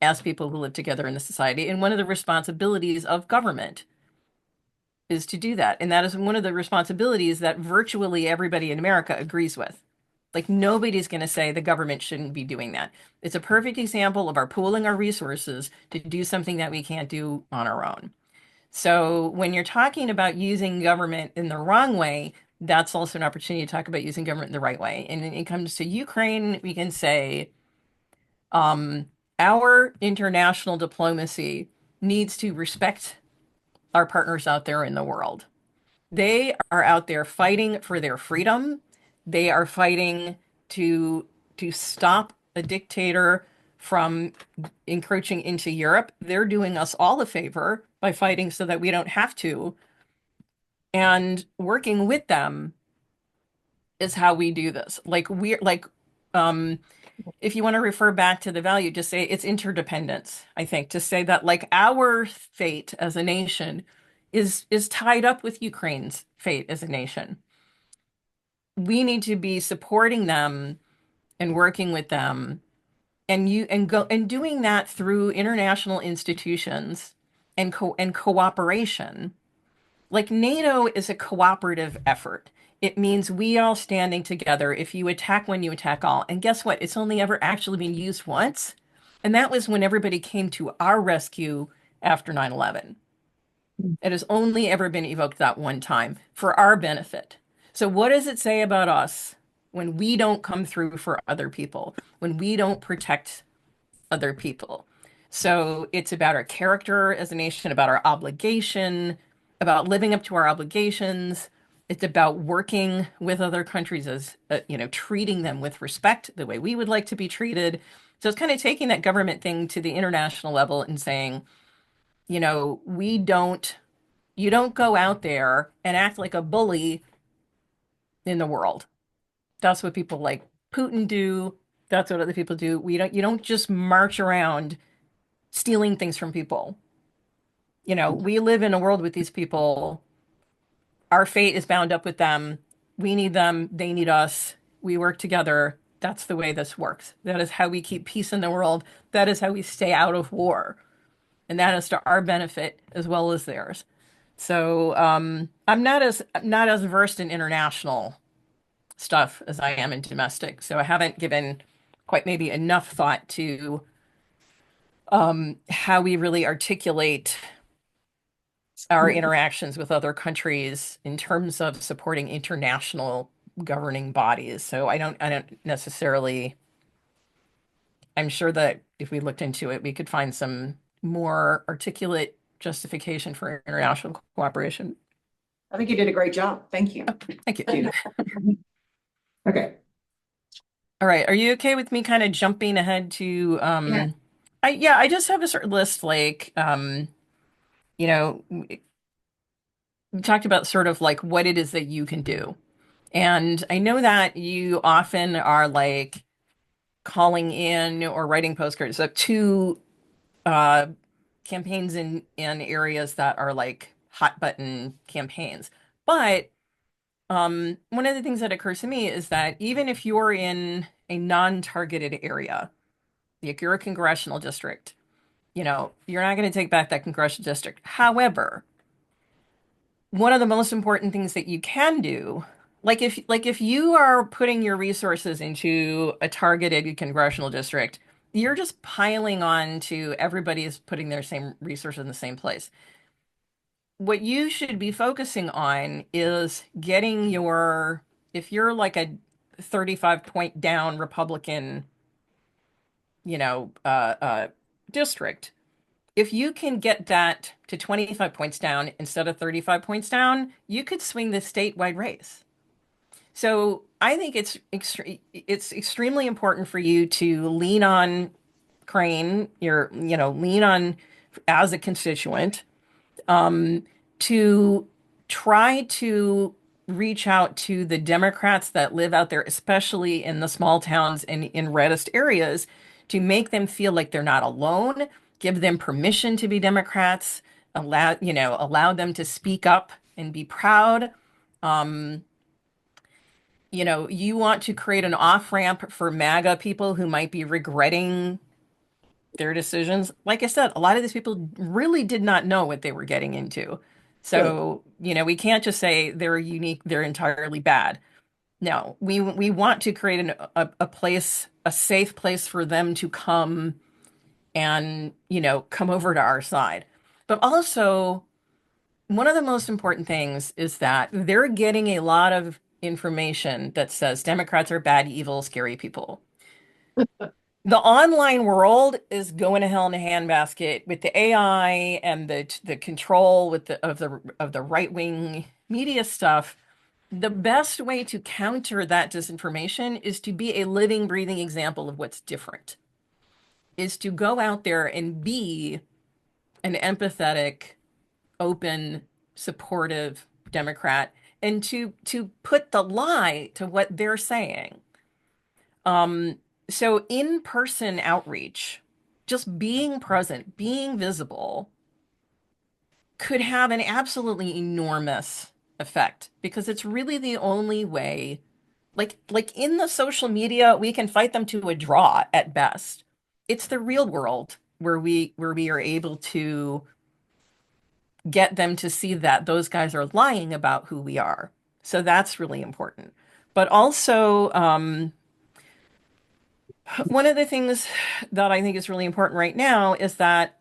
as people who live together in the society. And one of the responsibilities of government is to do that. And that is one of the responsibilities that virtually everybody in America agrees with. Like nobody's going to say the government shouldn't be doing that. It's a perfect example of our pooling our resources to do something that we can't do on our own. So when you're talking about using government in the wrong way, that's also an opportunity to talk about using government in the right way. And when it comes to Ukraine, we can say our international diplomacy needs to respect our partners out there in the world. They are out there fighting for their freedom. They are fighting to stop a dictator from encroaching into Europe. They're doing us all a favor by fighting so that we don't have to. And working with them is how we do this. If you want to refer back to the value, just say it's interdependence, I think, to say that like our fate as a nation is tied up with Ukraine's fate as a nation. We need to be supporting them and working with them and doing that through international institutions and cooperation. Like NATO is a cooperative effort. It means we all standing together. If you attack one, you attack all. And guess what? It's only ever actually been used once. And that was when everybody came to our rescue after 9/11. It has only ever been evoked that one time for our benefit. So what does it say about us when we don't come through for other people, when we don't protect other people? So it's about our character as a nation, about our obligation, about living up to our obligations. It's about working with other countries as, treating them with respect the way we would like to be treated. So it's kind of taking that government thing to the international level and saying, you don't go out there and act like a bully in the world. That's what people like Putin do. That's what other people do. You don't just march around stealing things from people. We live in a world with these people. Our fate is bound up with them. We need them. They need us. We work together. That's the way this works. That is how we keep peace in the world. That is how we stay out of war. And that is to our benefit as well as theirs. So I'm not as versed in international stuff as I am in domestic. So I haven't given quite maybe enough thought to how we really articulate our interactions with other countries in terms of supporting international governing bodies. So I don't necessarily, I'm sure that if we looked into it, we could find some more articulate justification for international cooperation. I think you did a great job. Thank you. Thank you. Okay. All right. Are you okay with me kind of jumping ahead to Yeah. I just have a certain list like you know, we talked about sort of like what it is that you can do. And I know that you often are like calling in or writing postcards up to uh campaigns in areas that are like hot button campaigns. But one of the things that occurs to me is that even if you're in a non-targeted area, like you're a congressional district, you're not going to take back that congressional district. However, one of the most important things that you can do, like if you are putting your resources into a targeted congressional district, you're just piling on to everybody is putting their same resources in the same place. What you should be focusing on is getting your, if you're like a 35 point down Republican, you know, district, if you can get that to 25 points down instead of 35 points down, you could swing the statewide race. So I think it's extremely important for you to lean on Crane, lean on as a constituent, um, to try to reach out to the Democrats that live out there, especially in the small towns and in reddest areas, to make them feel like they're not alone, give them permission to be Democrats, allow them to speak up and be proud. Um, you want to create an off-ramp for MAGA people who might be regretting their decisions. Like I said, a lot of these people really did not know what they were getting into. So, we can't just say they're unique, they're entirely bad. No, we want to create a place, a safe place for them to come and, come over to our side. But also, one of the most important things is that they're getting a lot of information that says Democrats are bad, evil, scary people. The online world is going to hell in a handbasket with the AI and the control with the right wing media stuff. The best way to counter that disinformation is to be a living, breathing example of what's different. Is to go out there and be an empathetic, open, supportive Democrat, and to put the lie to what they're saying. So in-person outreach, just being present, being visible, could have an absolutely enormous effect because it's really the only way, like in the social media, we can fight them to a draw at best. It's the real world where we are able to get them to see that those guys are lying about who we are. So that's really important. But also, one of the things that I think is really important right now is that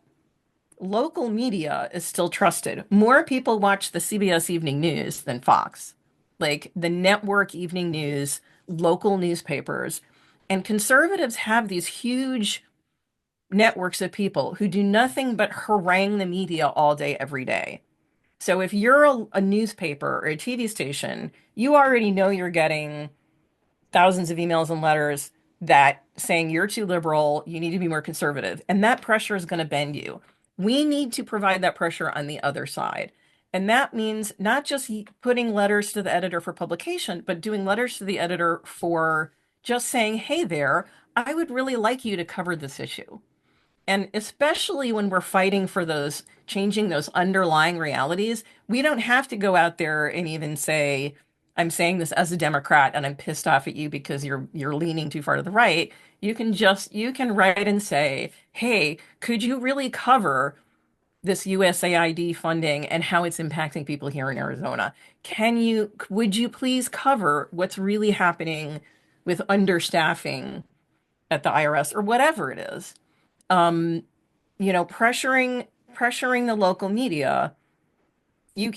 local media is still trusted. More people watch the CBS Evening News than Fox, like the network evening news, local newspapers. And conservatives have these huge networks of people who do nothing but harangue the media all day, every day. So if you're a newspaper or a TV station, you already know you're getting thousands of emails and letters that saying you're too liberal, you need to be more conservative. And that pressure is going to bend you. We need to provide that pressure on the other side. And that means not just putting letters to the editor for publication, but doing letters to the editor for just saying, hey there, I would really like you to cover this issue. And especially when we're fighting for those, changing those underlying realities, we don't have to go out there and even say, I'm saying this as a Democrat and I'm pissed off at you because you're leaning too far to the right. You can write and say, hey, could you really cover this USAID funding and how it's impacting people here in Arizona? Would you please cover what's really happening with understaffing at the IRS or whatever it is? um, pressuring the local media.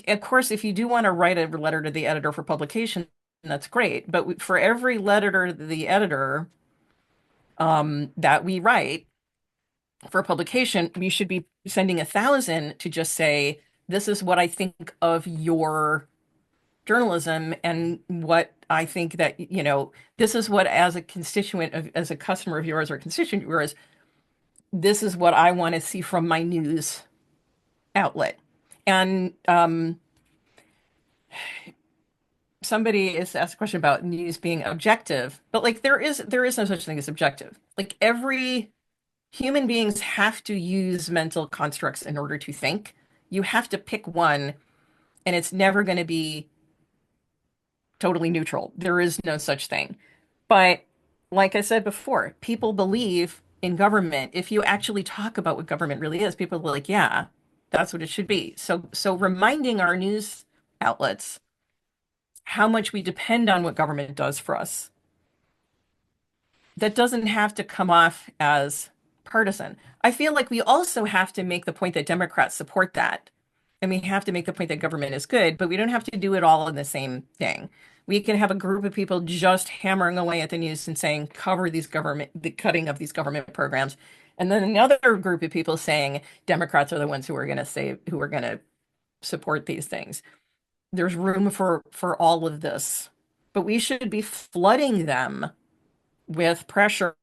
Of course, if you do want to write a letter to the editor for publication, that's great. But for every letter to the editor that we write for publication, we should be sending 1,000 to just say, this is what I think of your journalism and what I think that, this is what, as a constituent of, as a customer of yours or constituent of yours, this is what I want to see from my news outlet. And somebody is asked a question about news being objective, but like there is no such thing as objective. Like every human beings have to use mental constructs in order to think. You have to pick one, and it's never going to be totally neutral. There is no such thing. But like I said before, people believe in government. If you actually talk about what government really is, people are like, yeah, that's what it should be. So reminding our news outlets how much we depend on what government does for us. That doesn't have to come off as partisan. I feel like we also have to make the point that Democrats support that. And we have to make the point that government is good, but we don't have to do it all in the same thing. We can have a group of people just hammering away at the news and saying, cover the cutting of these government programs. And then another group of people saying Democrats are the ones who are going to support these things. There's room for all of this, but we should be flooding them with pressure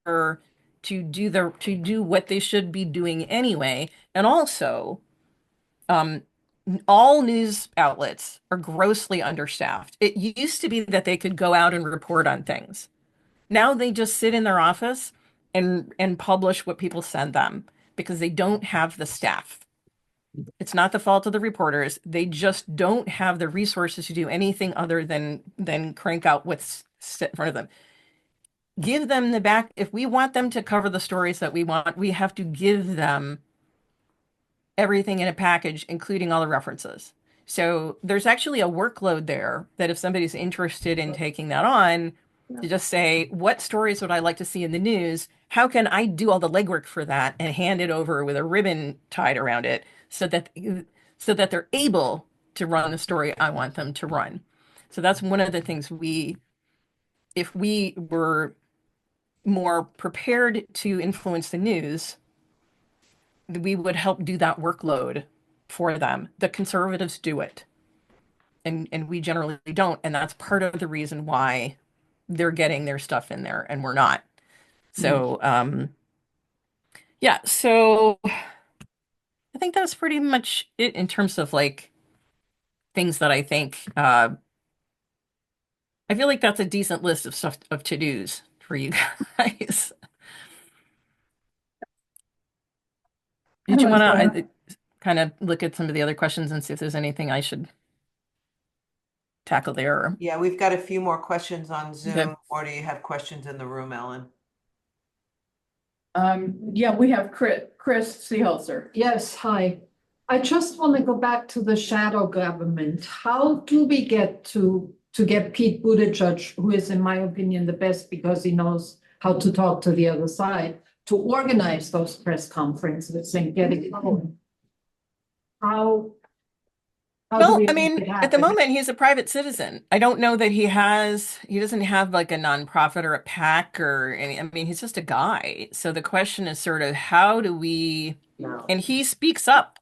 to do what they should be doing anyway. And also, all news outlets are grossly understaffed. It used to be that they could go out and report on things. Now they just sit in their office and publish what people send them because they don't have the staff. It's not the fault of the reporters. They just don't have the resources to do anything other than crank out what's set in front of them. Give them the back. If we want them to cover the stories that we want, we have to give them everything in a package, including all the references. So there's actually a workload there that if somebody's interested in taking that on, to just say, what stories would I like to see in the news? How can I do all the legwork for that and hand it over with a ribbon tied around it so that they're able to run the story I want them to run. So that's one of the things if we were more prepared to influence the news, we would help do that workload for them. The conservatives do it. And we generally don't. And that's part of the reason why they're getting their stuff in there and we're not. So, yeah. So I think that's pretty much it in terms of like things that I think, I feel like that's a decent list of stuff of to-dos for you guys. Did you want to kind of look at some of the other questions and see if there's anything I should tackle there? Yeah, we've got a few more questions on Zoom, Okay. or do you have questions in the room, Ellen? Yeah, we have Chris Seeholzer. Yes, hi. I just want to go back to the shadow government. How do we get to get Pete Buttigieg, who is in my opinion the best because he knows how to talk to the other side, to organize those press conferences and get it going? How do Well, we I make mean, it at the happen? moment, he's a private citizen. I don't know that he doesn't have like a nonprofit or a PAC or any, I mean, he's just a guy. So the question is sort of how do we, and he speaks up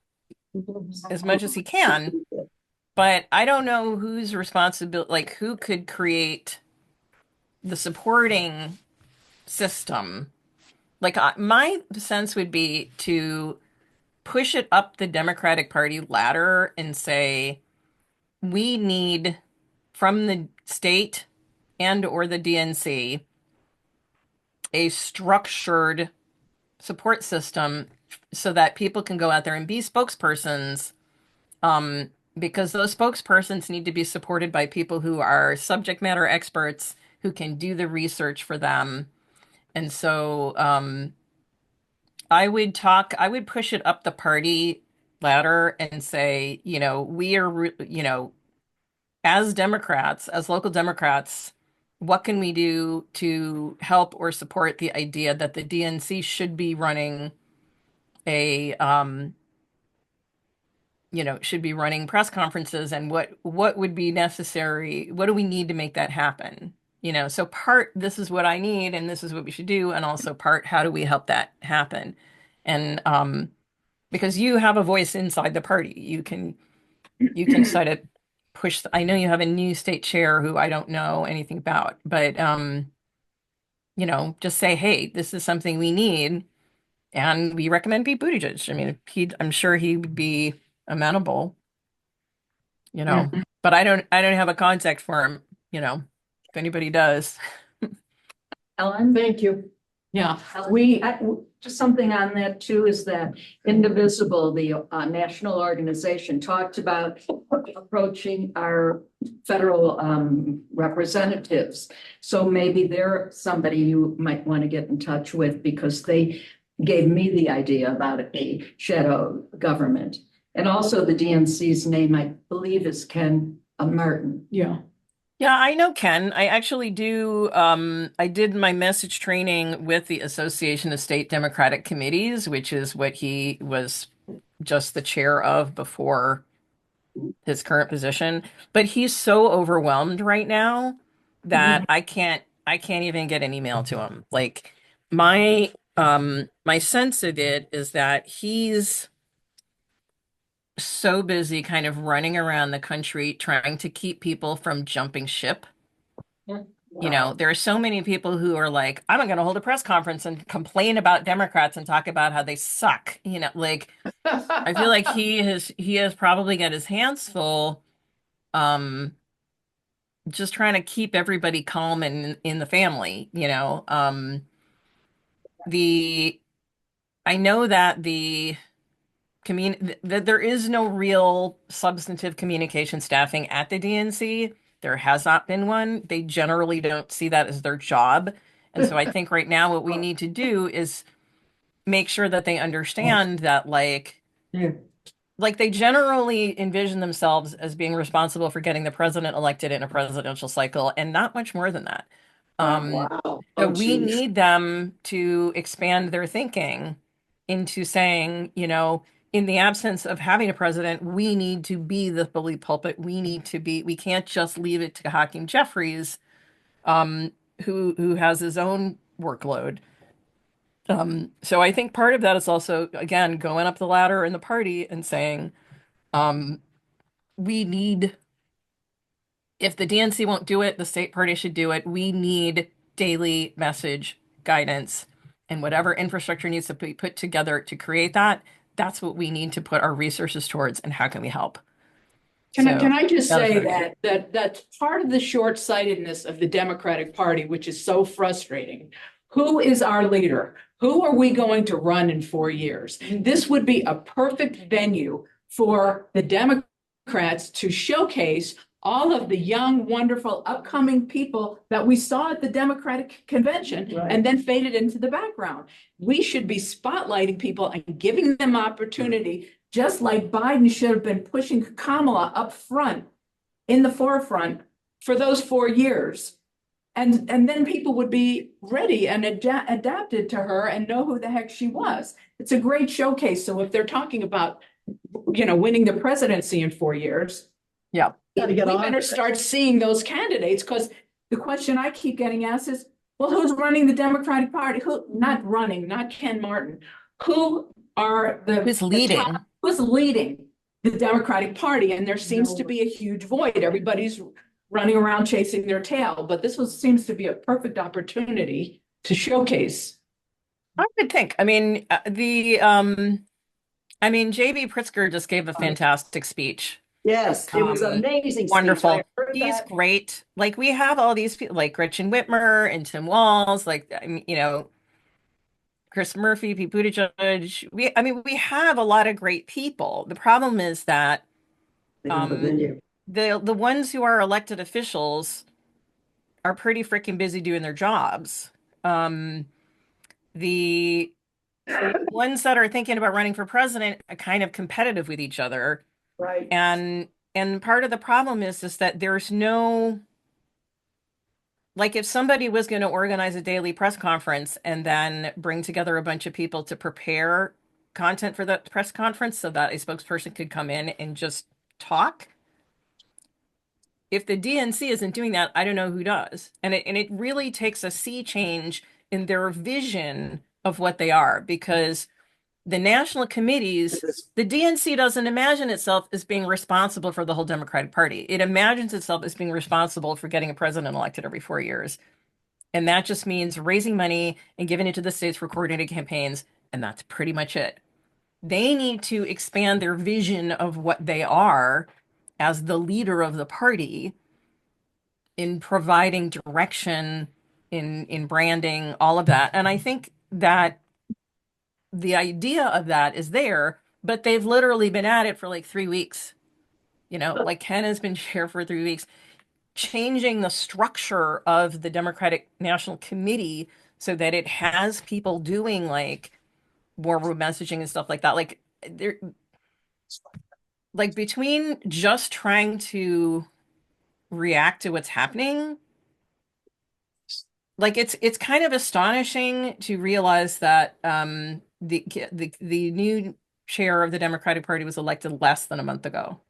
as much as he can, but I don't know whose responsibility, like who could create the supporting system. Like my sense would be to push it up the Democratic Party ladder and say, we need from the state and or the DNC a structured support system so that people can go out there and be spokespersons, because those spokespersons need to be supported by people who are subject matter experts who can do the research for them. And so I would push it up the party ladder and say, we are, as Democrats, as local Democrats, what can we do to help or support the idea that the DNC should be running press conferences, and what would be necessary? What do we need to make that happen? So this is what I need and this is what we should do. And also how do we help that happen? And because you have a voice inside the party, you can set it push. I know you have a new state chair who I don't know anything about, but just say, hey, this is something we need, and we recommend Pete Buttigieg. I mean, I'm sure he would be amenable, Yeah. but I don't have a contact for him, if anybody does. Ellen? Thank you. Yeah, Just something on that too, is that Indivisible, the national organization, talked about approaching our federal representatives. So maybe they're somebody you might want to get in touch with, because they gave me the idea about a shadow government. And also the DNC's name, I believe, is Ken Martin. yeah. Yeah, I know Ken. I actually do. I did my message training with the Association of State Democratic Committees, which is what he was just the chair of before his current position. But he's so overwhelmed right now that I can't even get an email to him. Like my sense of it is that he's so busy kind of running around the country trying to keep people from jumping ship. There are so many people who are like, I'm going to hold a press conference and complain about Democrats and talk about how they suck. Like I feel like he has probably got his hands full, just trying to keep everybody calm and in the family. The I know that that there is no real substantive communication staffing at the DNC. There has not been one. They generally don't see that as their job. And so I think right now what we need to do is make sure that they understand that like they generally envision themselves as being responsible for getting the president elected in a presidential cycle and not much more than that. So we need them to expand their thinking into saying, in the absence of having a president, we need to be the bully pulpit. We can't just leave it to Hakeem Jeffries, who has his own workload. So I think part of that is also, again, going up the ladder in the party and saying, we need, if the DNC won't do it, the state party should do it. We need daily message guidance, and whatever infrastructure needs to be put together to create that. That's what we need to put our resources towards, and how can we help? Can I just that was say very that's part of the short-sightedness of the Democratic Party, which is so frustrating. Who is our leader? Who are we going to run in 4 years? This would be a perfect venue for the Democrats to showcase all of the young, wonderful, upcoming people that we saw at the Democratic convention and then faded into the background. We should be spotlighting people and giving them opportunity, just like Biden should have been pushing Kamala up front in the forefront for those 4 years. And then people would be ready and adapted to her and know who the heck she was. It's a great showcase. So if they're talking about, winning the presidency in 4 years, Yeah. we better start seeing those candidates, because the question I keep getting asked is, well, who's running the Democratic Party? Not running, not Ken Martin. Who's leading? Who's leading the Democratic Party? And there seems to be a huge void. Everybody's running around chasing their tail, but seems to be a perfect opportunity to showcase. I would think. I mean, JB Pritzker just gave a fantastic speech. Yes, it was amazing. Wonderful. He's great. Like, we have all these people like Gretchen Whitmer and Tim Walz, Chris Murphy, Pete Buttigieg. We have a lot of great people. The problem is that the ones who are elected officials are pretty freaking busy doing their jobs. The ones that are thinking about running for president are kind of competitive with each other. Right. And part of the problem is that there's no, like, if somebody was going to organize a daily press conference and then bring together a bunch of people to prepare content for the press conference so that a spokesperson could come in and just talk. If the DNC isn't doing that, I don't know who does. And it really takes a sea change in their vision of what they are, because The national committees, the DNC doesn't imagine itself as being responsible for the whole Democratic Party. It imagines itself as being responsible for getting a president elected every 4 years. And that just means raising money and giving it to the states for coordinated campaigns. And that's pretty much it. They need to expand their vision of what they are as the leader of the party in providing direction, in branding, all of that. And I think that the idea of that is there, but they've literally been at it for like 3 weeks. Like Ken has been chair for 3 weeks, changing the structure of the Democratic National Committee so that it has people doing like war room messaging and stuff like that. Like they're like between just trying to react to what's happening, like it's kind of astonishing to realize that the new chair of the Democratic Party was elected less than a month ago.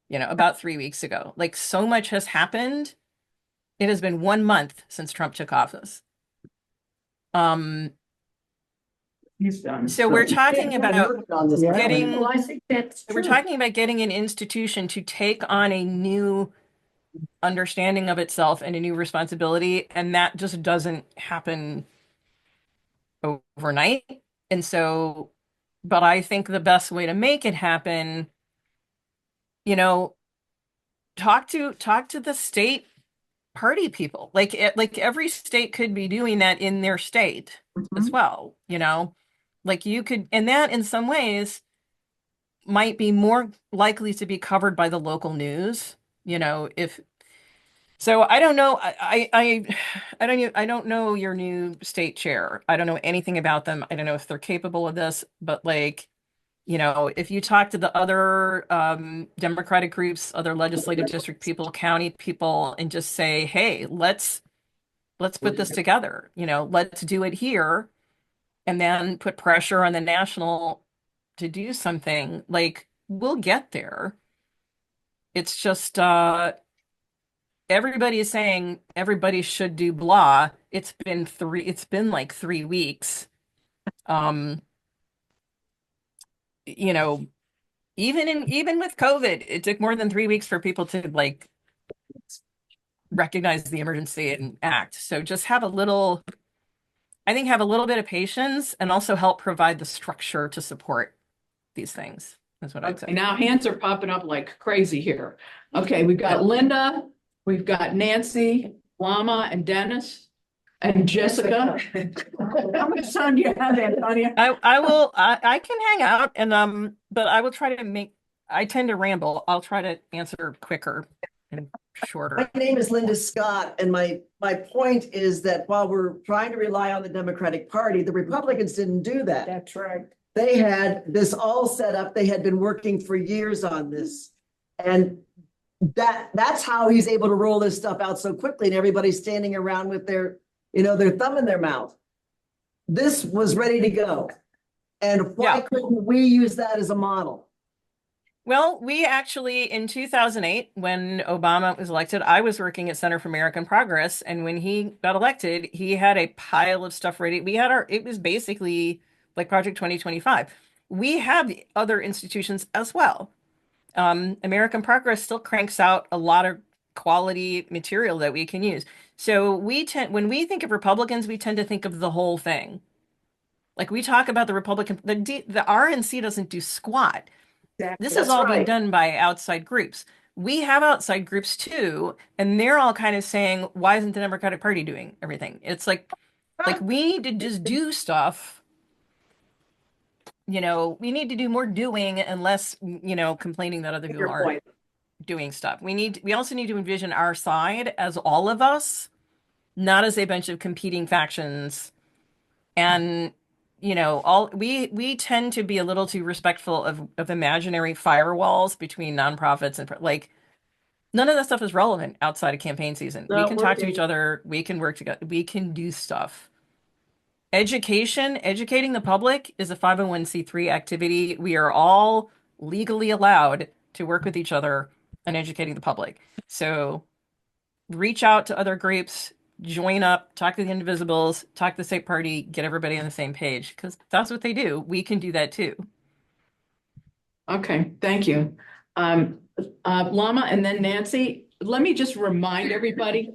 About 3 weeks ago. Like so much has happened. It has been 1 month since Trump took office. He's done. So we're talking about getting Well, I think that's we're true. talking about getting an institution to take on a new understanding of itself and a new responsibility, and that just doesn't happen overnight. And so, but I think the best way to make it happen, talk to the state party people. Like every state could be doing that in their state as well, like you could, and that in some ways might be more likely to be covered by the local news, if so. I don't know. I don't know your new state chair. I don't know anything about them. I don't know if they're capable of this, but like, if you talk to the other Democratic groups, other legislative district people, county people, and just say, hey, let's put this together, let's do it here, and then put pressure on the national to do something, like we'll get there. It's just everybody is saying everybody should do blah. It's been like 3 weeks. You know, even with COVID, it took more than 3 weeks for people to like recognize the emergency and act. So just have a little bit of patience and also help provide the structure to support these things. That's what I'd Okay, say. now hands are popping up like crazy here. Okay, we've got Linda, we've got Nancy, Lama, and Dennis, and Jessica. How much time do you have, Antonia? I can hang out and but I will try to I tend to ramble. I'll try to answer quicker and shorter. My name is Linda Scott, and my point is that while we're trying to rely on the Democratic Party, the Republicans didn't do that. That's right. They had this all set up. They had been working for years on this. And that's how he's able to roll this stuff out so quickly, and everybody's standing around with their thumb in their mouth. This was ready to go. And why couldn't we use that as a model? Well, we actually, in 2008, when Obama was elected, I was working at Center for American Progress. And when he got elected, he had a pile of stuff ready. It was basically like Project 2025. We have other institutions as well. American Progress still cranks out a lot of quality material that we can use. So when we think of Republicans, we tend to think of the whole thing. Like we talk about the Republican, the RNC doesn't do squat. This is all being done by outside groups. We have outside groups too, and they're all kind of saying, why isn't the Democratic Party doing everything? It's like we need to just do stuff. We need to do more doing and less, complaining that other people aren't doing stuff. We also need to envision our side as all of us, not as a bunch of competing factions. And we tend to be a little too respectful of imaginary firewalls between nonprofits and like none of that stuff is relevant outside of campaign season. We can talk to each other, we can work together, we can do stuff. Educating the public is a 501c3 activity. We are all legally allowed to work with each other on educating the public. So reach out to other groups, join up, talk to the Indivisibles, talk to the state party, get everybody on the same page, because that's what they do. We can do that too. Okay, thank you. Lama and then Nancy, let me just remind everybody,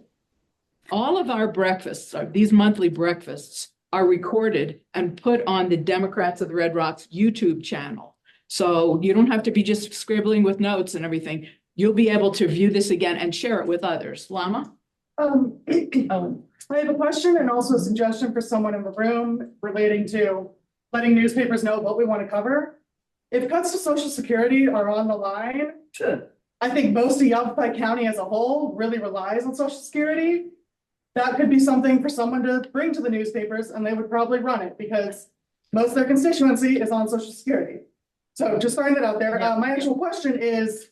all of our breakfasts, these monthly breakfasts are recorded and put on the Democrats of the Red Rocks YouTube channel. So you don't have to be just scribbling with notes and everything. You'll be able to view this again and share it with others. Lama? I have a question and also a suggestion for someone in the room relating to letting newspapers know what we want to cover. If cuts to Social Security are on the line, I think most of Yavapai County as a whole really relies on Social Security. That could be something for someone to bring to the newspapers, and they would probably run it because most of their constituency is on Social Security. So just throwing that out there. My actual question is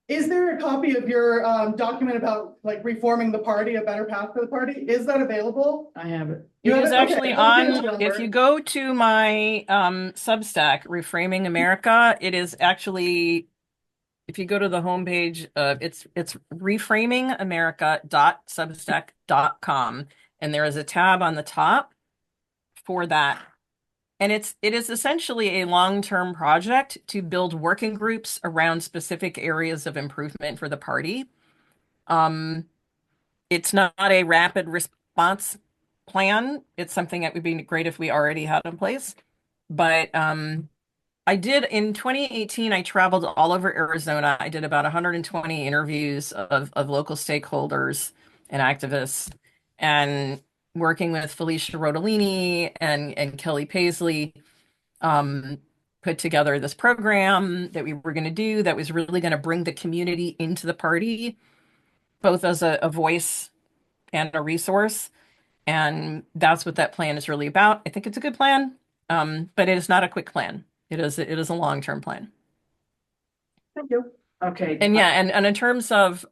there a copy of your document about like reforming the party, a better path for the party? Is that available? I have it. It is Okay, actually okay, on, if you go to my Substack, Reframing America, it is actually, if you go to the homepage, it's reframingamerica.substack.com, and there is a tab on the top for that. And it is essentially a long-term project to build working groups around specific areas of improvement for the party. It's not a rapid response plan. It's something that would be great if we already had in place. But I did in 2018, I traveled all over Arizona. I did about 120 interviews of local stakeholders and activists, and working with Felicia Rodolini and Kelly Paisley, put together this program that we were going to do that was really going to bring the community into the party, both as a voice and a resource. And that's what that plan is really about. I think it's a good plan, but it is not a quick plan. It is a long-term plan. Thank you. Okay. And yeah, and in terms of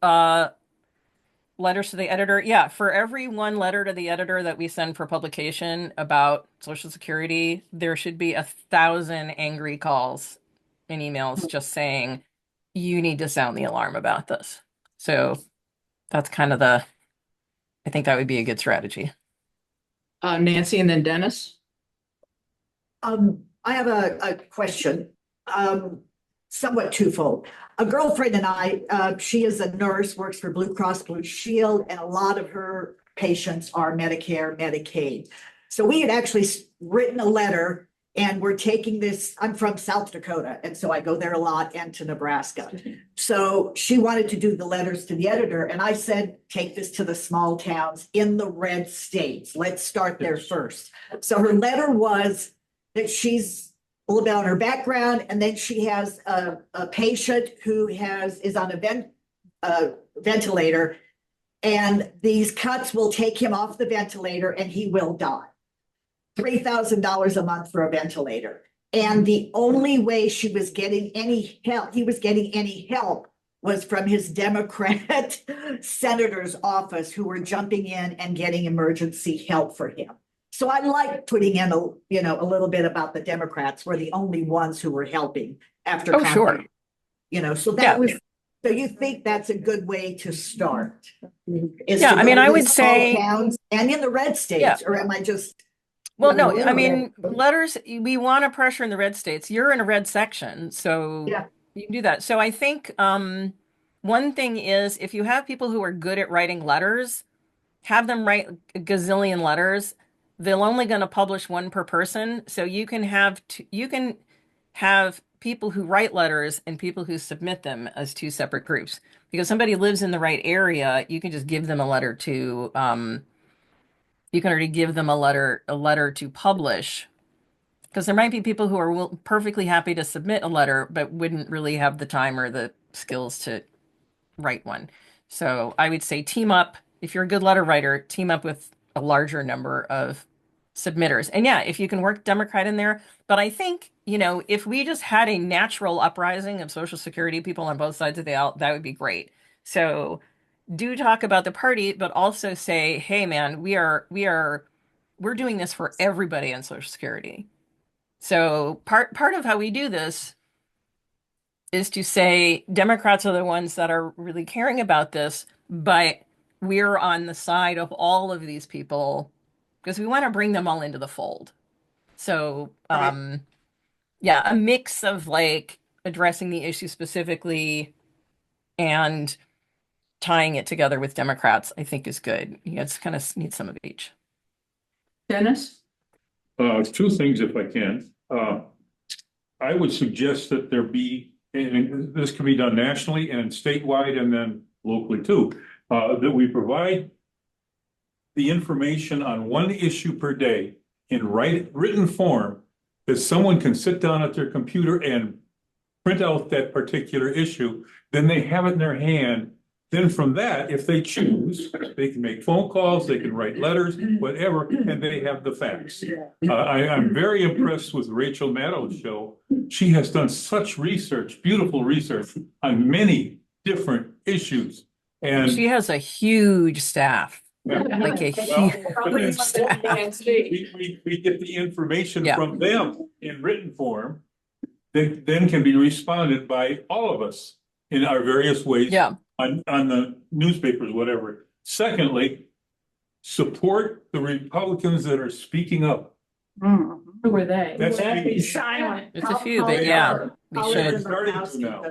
letters to the editor, yeah, for every one letter to the editor that we send for publication about Social Security, there should be 1,000 angry calls and emails just saying, you need to sound the alarm about this. So that's kind of I think that would be a good strategy. Nancy and then Dennis. I have a question, somewhat twofold. A girlfriend and I, she is a nurse, works for Blue Cross Blue Shield, and a lot of her patients are Medicare, Medicaid. So we had actually written a letter, and we're taking this, I'm from South Dakota, and so I go there a lot, and to Nebraska. So she wanted to do the letters to the editor, and I said, take this to the small towns in the red states. Let's start there first. So her letter was that she's a little bit on her background, and then she has a patient who is on a ventilator, and these cuts will take him off the ventilator and he will die. $3,000 a month for a ventilator. And the only way she was getting any help, he was getting any help, was from his Democrat senator's office, who were jumping in and getting emergency help for him. So I like putting in a little bit about the Democrats were the only ones who were helping after. Oh, sure. So that was, so you think that's a good way to start? Yeah, I mean, I would say, towns and in the red states, or am I just? Well, no, I mean, letters, we want to pressure in the red states. You're in a red section, so Yeah. you can do that. So I think one thing is, if you have people who are good at writing letters, have them write a gazillion letters. They're only going to publish one per person. So you can have people who write letters and people who submit them as two separate groups. Because somebody lives in the right area, you can just give them a letter to you can already give them a letter to publish. Because there might be people who are perfectly happy to submit a letter, but wouldn't really have the time or the skills to write one. So I would say team up. If you're a good letter writer, team up with a larger number of submitters. And yeah, if you can work Democrat in there. But I think, if we just had a natural uprising of Social Security people on both sides of the aisle, that would be great. So do talk about the party, but also say, hey man, we're doing this for everybody on Social Security. So part of how we do this is to say Democrats are the ones that are really caring about this, but we're on the side of all of these people because we want to bring them all into the fold. So, yeah, a mix of like addressing the issue specifically and tying it together with Democrats, I think is good. You guys kind of need some of each. Dennis? Two things if I can. I would suggest that there be, and this can be done nationally and statewide and then locally too, that we provide the information on one issue per day in written form that someone can sit down at their computer and print out that particular issue. Then they have it in their hand. Then from that, if they choose, they can make phone calls, they can write letters, whatever, and they have the facts. I'm very impressed with Rachel Maddow's show. She has done such research, beautiful research on many different issues. And She has a huge staff. Like a Well, huge staff. we get the information Yeah. from them in written form, that then can be responded by all of us in our various ways. Yeah. On the newspapers, whatever. Secondly, support the Republicans that are speaking up. Who were they? That's Be me. silent. It's a few, but yeah, we should. Starting to now.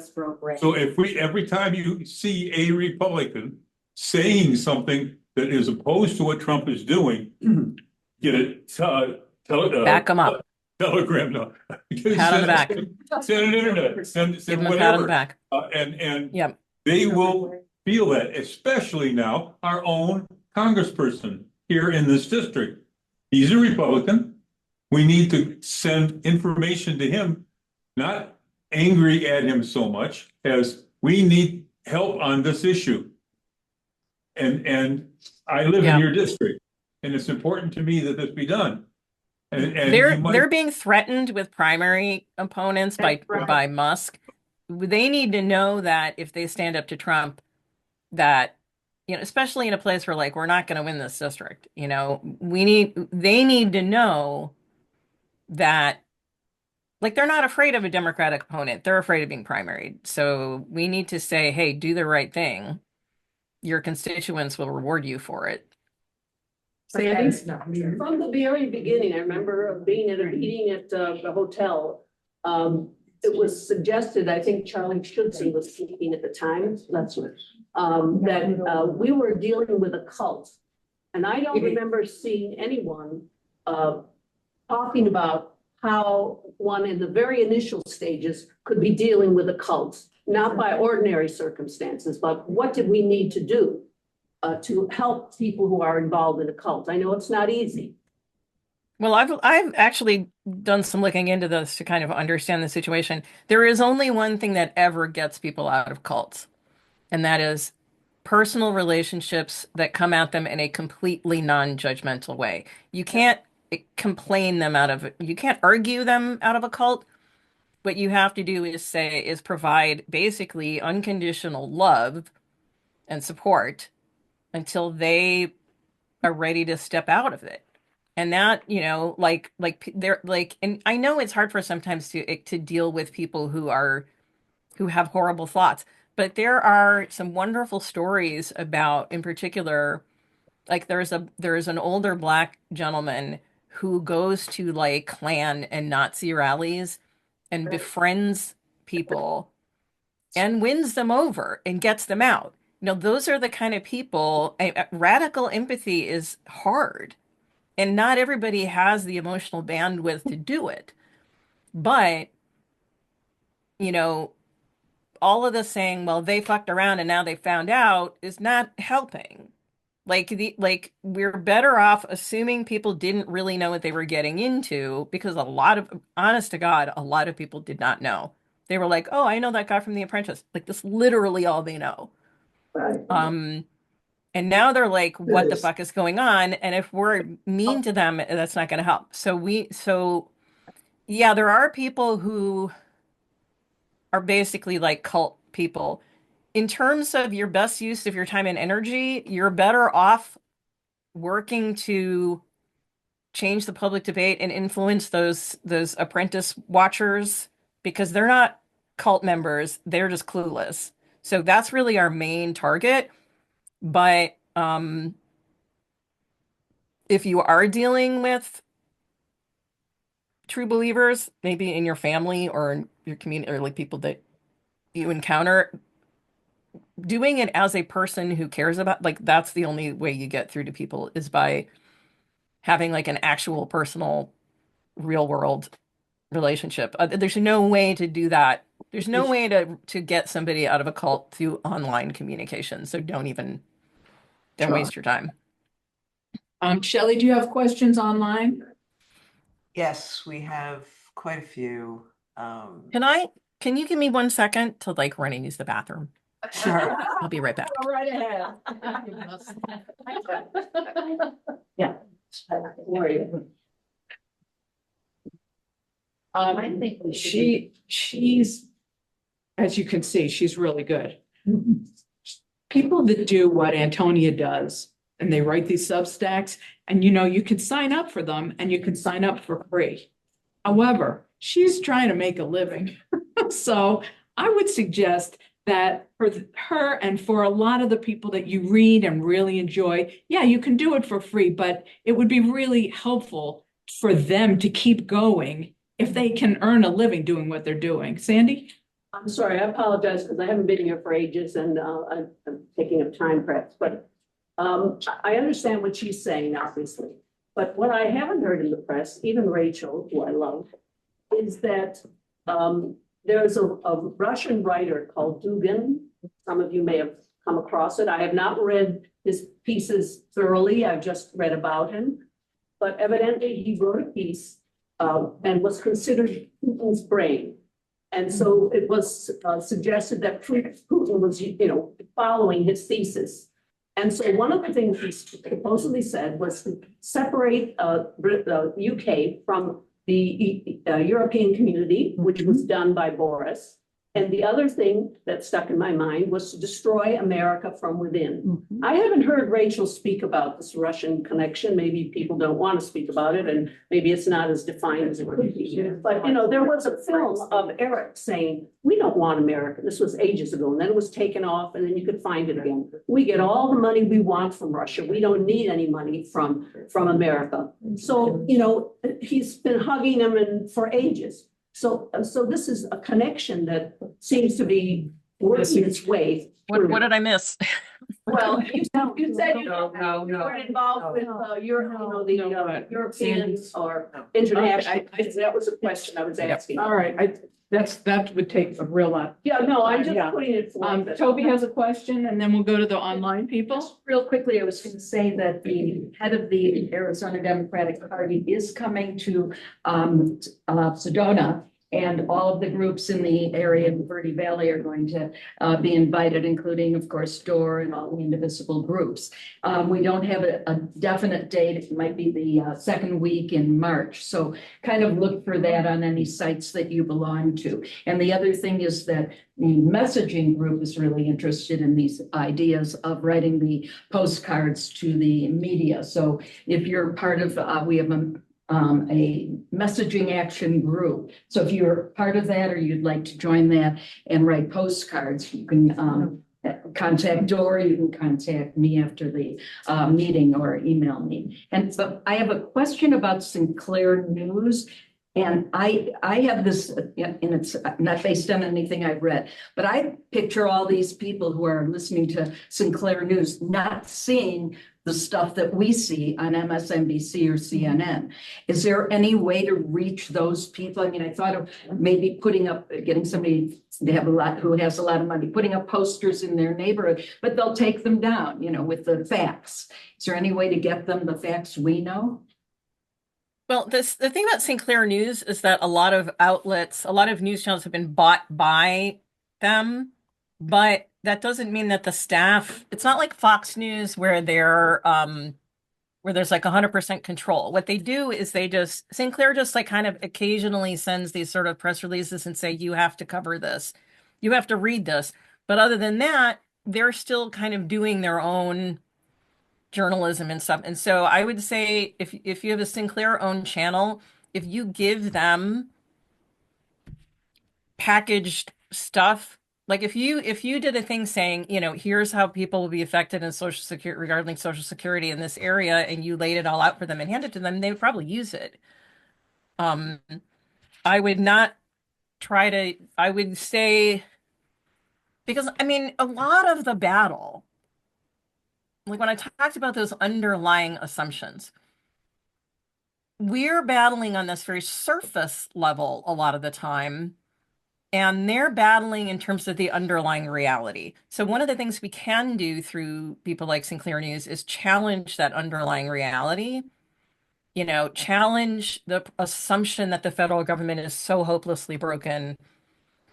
So if every time you see a Republican saying something that is opposed to what Trump is doing, get it, Back them up. Telegram, no. Pat on the back. Send an internet, send Give them a pat on the whatever. back. And Yep. they will feel that, especially now, our own congressperson here in this district. He's a Republican. We need to send information to him, not angry at him so much as we need help on this issue. And I live Yeah. in your district, and it's important to me that this be done. And They're you might- they're being threatened with primary opponents by Musk. They need to know that if they stand up to Trump, that, you know, especially in a place where like we're not going to win this district, you know, they need to know that like they're not afraid of a Democratic opponent. They're afraid of being primaried. So we need to say, hey, do the right thing. Your constituents will reward you for it. Sandy? From the very beginning, I remember being at a meeting at the hotel. It was suggested, I think Charlie Schutze was speaking at the time, that's what, that we were dealing with a cult. And I don't remember seeing anyone talking about how one in the very initial stages could be dealing with a cult, not by ordinary circumstances, but what did we need to do to help people who are involved in a cult? I know it's not easy. Well, I've actually done some looking into this to kind of understand the situation. There is only one thing that ever gets people out of cults, and that is personal relationships that come at them in a completely non-judgmental way. You can't complain them out of it. You can't argue them out of a cult. What you have to do is provide basically unconditional love and support until they are ready to step out of it. And that, you know, like they're like, and I know it's hard for sometimes to deal with people who have horrible thoughts, but there are some wonderful stories about, in particular, like there's an older Black gentleman who goes to like Klan and Nazi rallies and befriends people and wins them over and gets them out. You know, those are the kind of people. Radical empathy is hard. And not everybody has the emotional bandwidth to do it. But, you know, all of this saying, well, they fucked around and now they found out is not helping. Like we're better off assuming people didn't really know what they were getting into, because honest to God, a lot of people did not know. They were like, oh, I know that guy from The Apprentice. Like that's literally all they know. Right. And now they're like, what the fuck is going on? And if we're mean to them, that's not going to help. So yeah, there are people who are basically like cult people. In terms of your best use of your time and energy, you're better off working to change the public debate and influence those apprentice watchers, because they're not cult members. They're just clueless. So that's really our main target. But if you are dealing with true believers, maybe in your family or in your community or like people that you encounter, doing it as a person who cares about, like, that's the only way you get through to people is by having like an actual personal real world relationship. There's no way to do that. There's no way to get somebody out of a cult through online communication. So don't Sure. waste your time. Shelley, do you have questions online? Yes, we have quite a few. Can you give me 1 second to like run and use the bathroom? Sure. I'll be right back. Go right ahead. Yeah. I think she's, as you can see, she's really good. People that do what Antonia does, and they write these Substacks, and you can sign up for them and you can sign up for free. However, she's trying to make a living. So I would suggest that for her and for a lot of the people that you read and really enjoy, yeah, you can do it for free, but it would be really helpful for them to keep going if they can earn a living doing what they're doing. Sandy? I'm sorry, I apologize because I haven't been here for ages and I'm taking up time perhaps, but I understand what she's saying, obviously. But what I haven't heard in the press, even Rachel, who I love, is that there's a Russian writer called Dugin. Some of you may have come across it. I have not read his pieces thoroughly. I've just read about him. But evidently he wrote a piece and was considered Putin's brain. And so it was suggested that Putin was, following his thesis. And so one of the things he supposedly said was to separate the UK from the European community, which was done by Boris. And the other thing that stuck in my mind was to destroy America from within. I haven't heard Rachel speak about this Russian connection. Maybe people don't want to speak about it, and maybe it's not as defined as it could be. But, there was a film of Eric saying, we don't want America. This was ages ago, and then it was taken off, and then you could find it again. We get all the money we want from Russia. We don't need any money from America. So, he's been hugging them for ages. So this is a connection that seems to be working its way. What did I miss? Well, you said you weren't involved with the European or international. That was a question I was asking. All right, that would take a real lot. Yeah, no, I'm just putting it forward. Toby has a question and then we'll go to the online people. Just real quickly, I was going to say that the head of the Arizona Democratic Party is coming to Sedona. And all of the groups in the area of the Verde Valley are going to be invited, including, of course, DORR and all the indivisible groups. We don't have a definite date. It might be the second week in March. So kind of look for that on any sites that you belong to. And the other thing is that the messaging group is really interested in these ideas of writing the postcards to the media. So if you're part of, we have a messaging action group. So if you're part of that or you'd like to join that and write postcards, you can contact DORR, you can contact me after the meeting or email me. And so I have a question about Sinclair News. And I have this, and it's not based on anything I've read, but I picture all these people who are listening to Sinclair News not seeing the stuff that we see on MSNBC or CNN. Is there any way to reach those people? I mean, I thought of maybe getting somebody who has a lot of money, putting up posters in their neighborhood, but they'll take them down, with the facts. Is there any way to get them the facts we know? Well, the thing about Sinclair News is that a lot of outlets, a lot of news channels have been bought by them, but that doesn't mean that the staff, it's not like Fox News where they're where there's like 100% control. What they do is Sinclair just like kind of occasionally sends these sort of press releases and say, you have to cover this, you have to read this. But other than that, they're still kind of doing their own journalism and stuff. And so I would say if you have a Sinclair owned channel, if you give them packaged stuff Like if you did a thing saying, here's how people will be affected in Social Security regarding Social Security in this area, and you laid it all out for them and handed it to them, they would probably use it. Um, I would not I would say, because I mean, a lot of the battle, like when I talked about those underlying assumptions, we're battling on this very surface level a lot of the time, and they're battling in terms of the underlying reality. So one of the things we can do through people like Sinclair News is challenge that underlying reality. Challenge the assumption that the federal government is so hopelessly broken.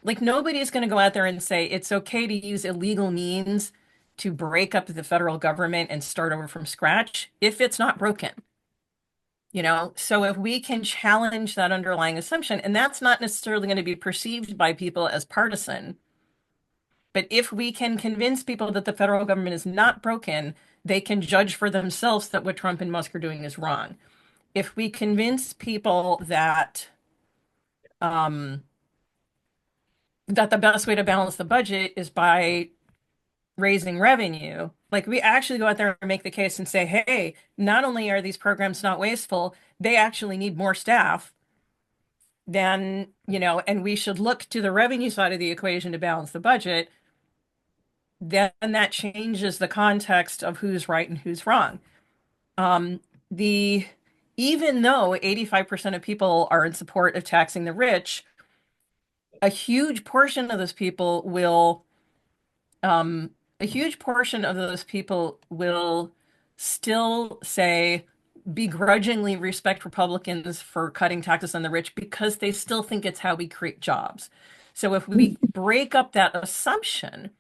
Like nobody's going to go out there and say it's okay to use illegal means to break up the federal government and start over from scratch if it's not broken. So if we can challenge that underlying assumption, and that's not necessarily going to be perceived by people as partisan, but if we can convince people that the federal government is not broken, they can judge for themselves that what Trump and Musk are doing is wrong. If we convince people that that the best way to balance the budget is by raising revenue, like we actually go out there and make the case and say, hey, not only are these programs not wasteful, they actually need more staff, then, and we should look to the revenue side of the equation to balance the budget, then that changes the context of who's right and who's wrong. Even though 85% of people are in support of taxing the rich, a huge portion of those people will still say begrudgingly respect Republicans for cutting taxes on the rich because they still think it's how we create jobs. So if we break up that assumption,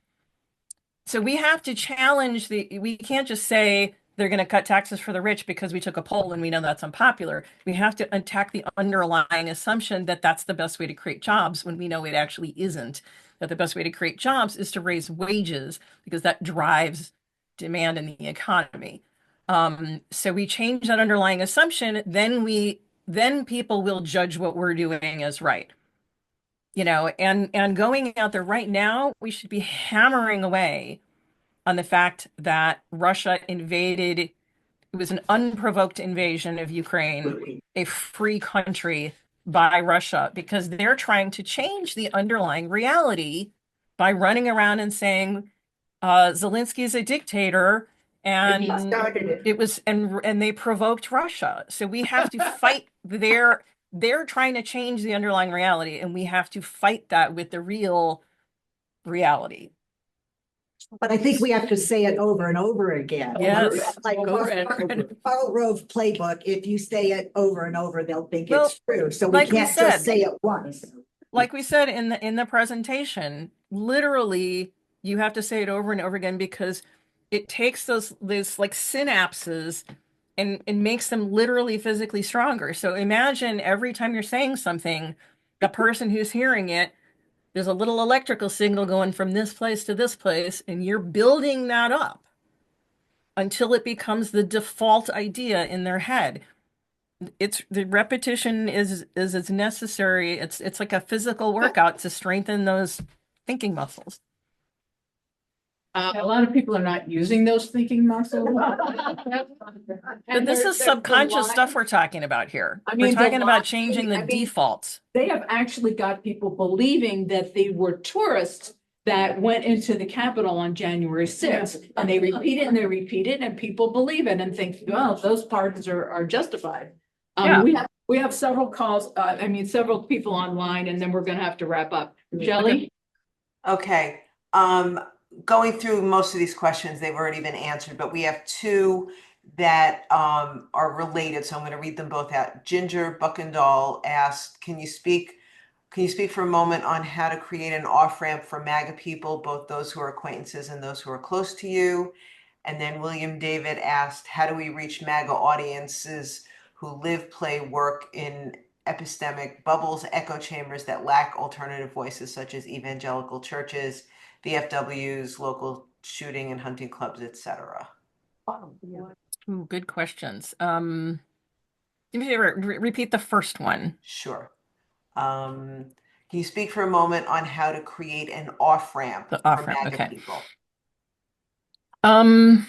so we have to challenge we can't just say they're going to cut taxes for the rich because we took a poll and we know that's unpopular. We have to attack the underlying assumption that that's the best way to create jobs when we know it actually isn't. That the best way to create jobs is to raise wages because that drives demand in the economy. So we change that underlying assumption, then people will judge what we're doing as right. And going out there right now, we should be hammering away on the fact that Russia invaded. It was an unprovoked invasion of Ukraine, a free country by Russia, because they're trying to change the underlying reality by running around and saying Zelensky is a dictator and he started it. it was and they provoked Russia. So we have to fight they're trying to change the underlying reality, and we have to fight that with the real reality. But I think we have to say it over and over again. Yes. Like Karl Rove playbook, if you say it over and over, they'll think it's true. So we like we can't said, just say it once. Like we said in the presentation, literally you have to say it over and over again because it takes those like synapses and makes them literally physically stronger. So imagine every time you're saying something, the person who's hearing it, there's a little electrical signal going from this place to this place, and you're building that up until it becomes the default idea in their head. It's the repetition is as necessary. It's like a physical workout to strengthen those thinking muscles. A lot of people are not using those thinking muscles. But this is subconscious stuff we're talking about here. We're talking about changing the defaults. They have actually got people believing that they were tourists that went into the Capitol on January 6th. And they repeat it and they repeat it, and people believe it and think, well, those pardons are justified. We have several calls, several people online, and then we're gonna have to wrap up. Shelley? Okay, going through most of these questions, they've already been answered, but we have two that are related, so I'm going to read them both out. Ginger Buckendall asked, can you speak for a moment on how to create an off-ramp for MAGA people, both those who are acquaintances and those who are close to you? And then William David asked, how do we reach MAGA audiences who live, play, work in epistemic bubbles, echo chambers that lack alternative voices, such as evangelical churches, VFWs, local shooting and hunting clubs, etc.? Ooh, good questions. Repeat the first one. Sure. Can Can you speak for a moment on how to create an off-ramp The for off-ramp, MAGA okay. people? I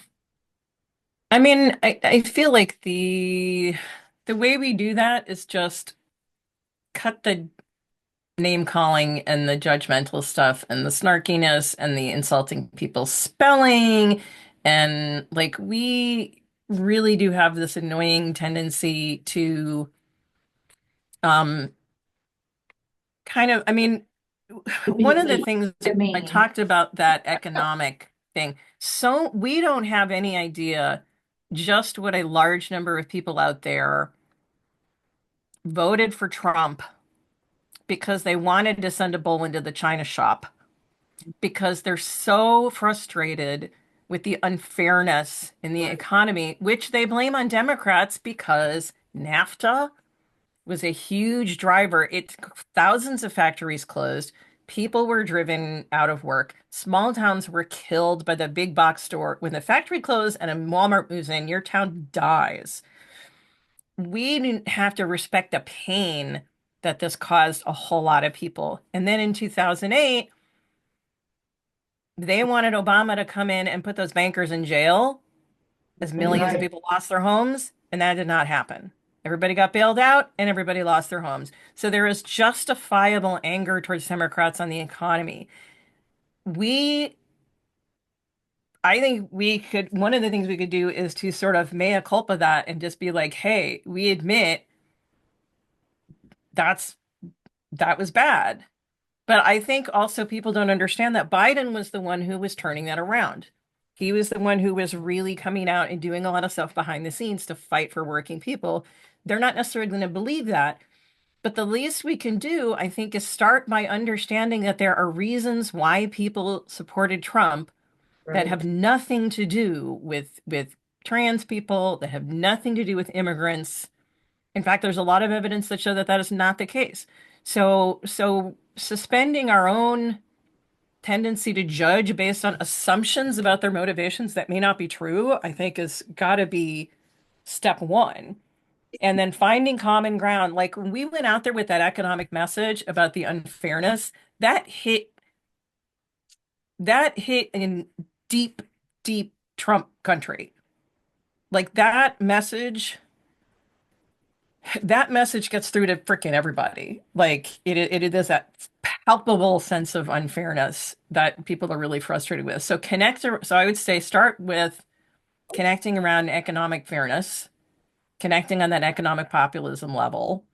mean, I feel like the way we do that is just cut the name calling and the judgmental stuff and the snarkiness and the insulting people's spelling. And like we really do have this annoying tendency to um kind of, I mean, one of the things I talked about that economic thing. So we don't have any idea just what a large number of people out there voted for Trump because they wanted to send a bull into the China shop because they're so frustrated with the unfairness in the economy, which they blame on Democrats because NAFTA was a huge driver. Thousands of factories closed. People were driven out of work. Small towns were killed by the big box store. When the factory closed and a Walmart moves in, your town dies. We didn't have to respect the pain that this caused a whole lot of people. And then in 2008, they wanted Obama to come in and put those bankers in jail as millions of people lost their homes, and that did not happen. Everybody got bailed out and everybody lost their homes. So there is justifiable anger towards Democrats on the economy. I think one of the things we could do is to sort of mea culpa that and just be like, hey, we admit that was bad. But I think also people don't understand that Biden was the one who was turning that around. He was the one who was really coming out and doing a lot of stuff behind the scenes to fight for working people. They're not necessarily going to believe that. But the least we can do, I think, is start by understanding that there are reasons why people supported Trump that have nothing to do with trans people, that have nothing to do with immigrants. In fact, there's a lot of evidence that show that that is not the case. So suspending our own tendency to judge based on assumptions about their motivations that may not be true, I think has got to be step one. And then finding common ground. Like when we went out there with that economic message about the unfairness, that hit in deep, deep Trump country. Like that message gets through to freaking everybody. Like it is that palpable sense of unfairness that people are really frustrated with. So I would say start with connecting around economic fairness, connecting on that economic populism level,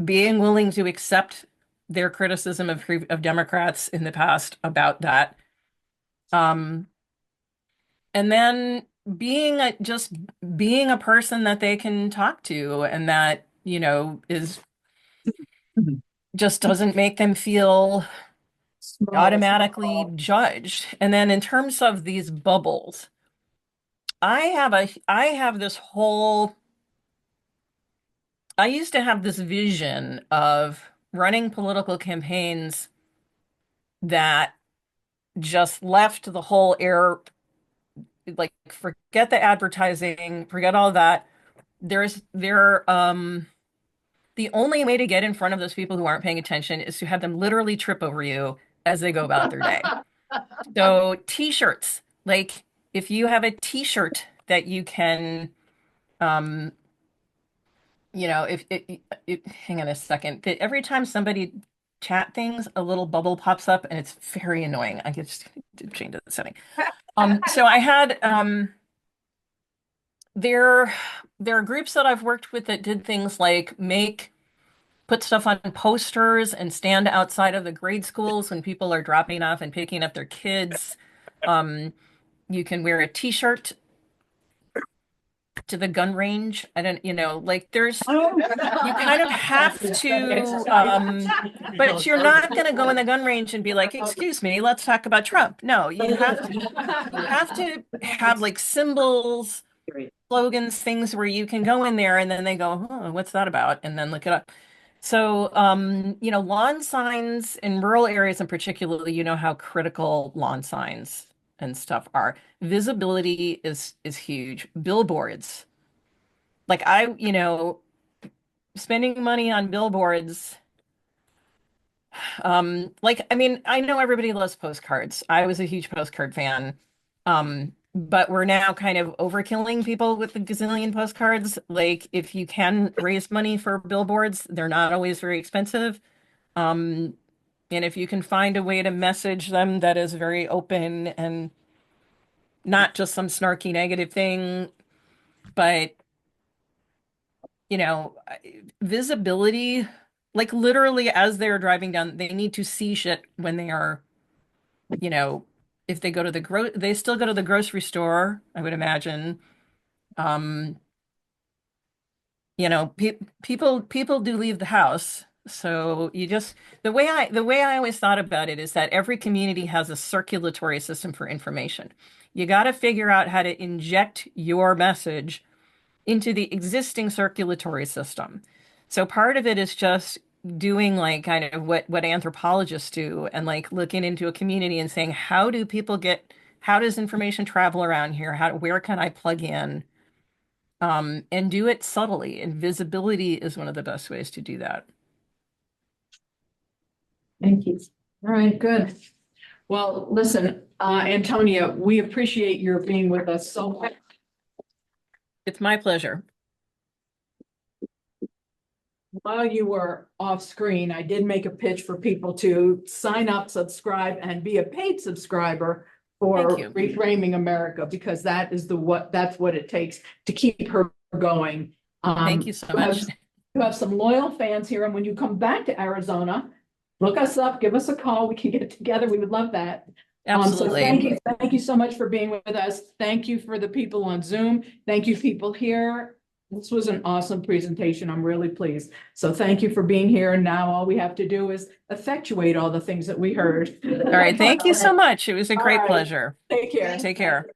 being willing to accept their criticism of Democrats in the past about that. And then just being a person that they can talk to and that, is just doesn't make them feel automatically judged. And then in terms of these bubbles, I used to have this vision of running political campaigns that just left the whole air, like forget the advertising, forget all that. The only way to get in front of those people who aren't paying attention is to have them literally trip over you as they go about their day. So t-shirts, like if you have a t-shirt that you can, um, hang on a second, that every time somebody chat things, a little bubble pops up and it's very annoying. I just change the setting. So I had, there are groups that I've worked with that did things like put stuff on posters and stand outside of the grade schools when people are dropping off and picking up their kids. You can wear a t-shirt to the gun range. I don't, like you kind of have to, but you're not going to go in the gun range and be like, excuse me, let's talk about Trump. No, you have to have like symbols, slogans, things where you can go in there and then they go, oh, what's that about? And then look it up. So, lawn signs in rural areas in particular, how critical lawn signs and stuff are. Visibility is huge. Billboards. Like spending money on billboards Like, I mean, I know everybody loves postcards. I was a huge postcard fan. But we're now kind of overkilling people with the gazillion postcards. Like, if you can raise money for billboards, they're not always very expensive. Um, and if you can find a way to message them that is very open and not just some snarky negative thing, but visibility, like literally as they're driving down, they need to see shit when they are, you know, if they go to they still go to the grocery store, I would imagine. Um, people do leave the house. So the way I always thought about it is that every community has a circulatory system for information. You got to figure out how to inject your message into the existing circulatory system. So part of it is just doing like kind of what anthropologists do and like looking into a community and saying, how does information travel around here? Where can I plug in? And do it subtly. And visibility is one of the best ways to do that. Thank you. All right, good. Well, listen, Antonia, we appreciate your being with us so much. It's my pleasure. While you were off screen, I did make a pitch for people to sign up, subscribe, and be a paid subscriber for Thank you. Reframing America, because that's what it takes to keep her going. Thank you so much. You have some loyal fans here, and when you come back to Arizona, look us up, give us a call. We can get together. We would love that. So Absolutely. thank you so much for being with us. Thank you for the people on Zoom. Thank you, people here. This was an awesome presentation. I'm really pleased. So thank you for being here. And now all we have to do is effectuate all the things that we heard. All right. Thank you so much. It was a great All right. pleasure. Take care. Take care.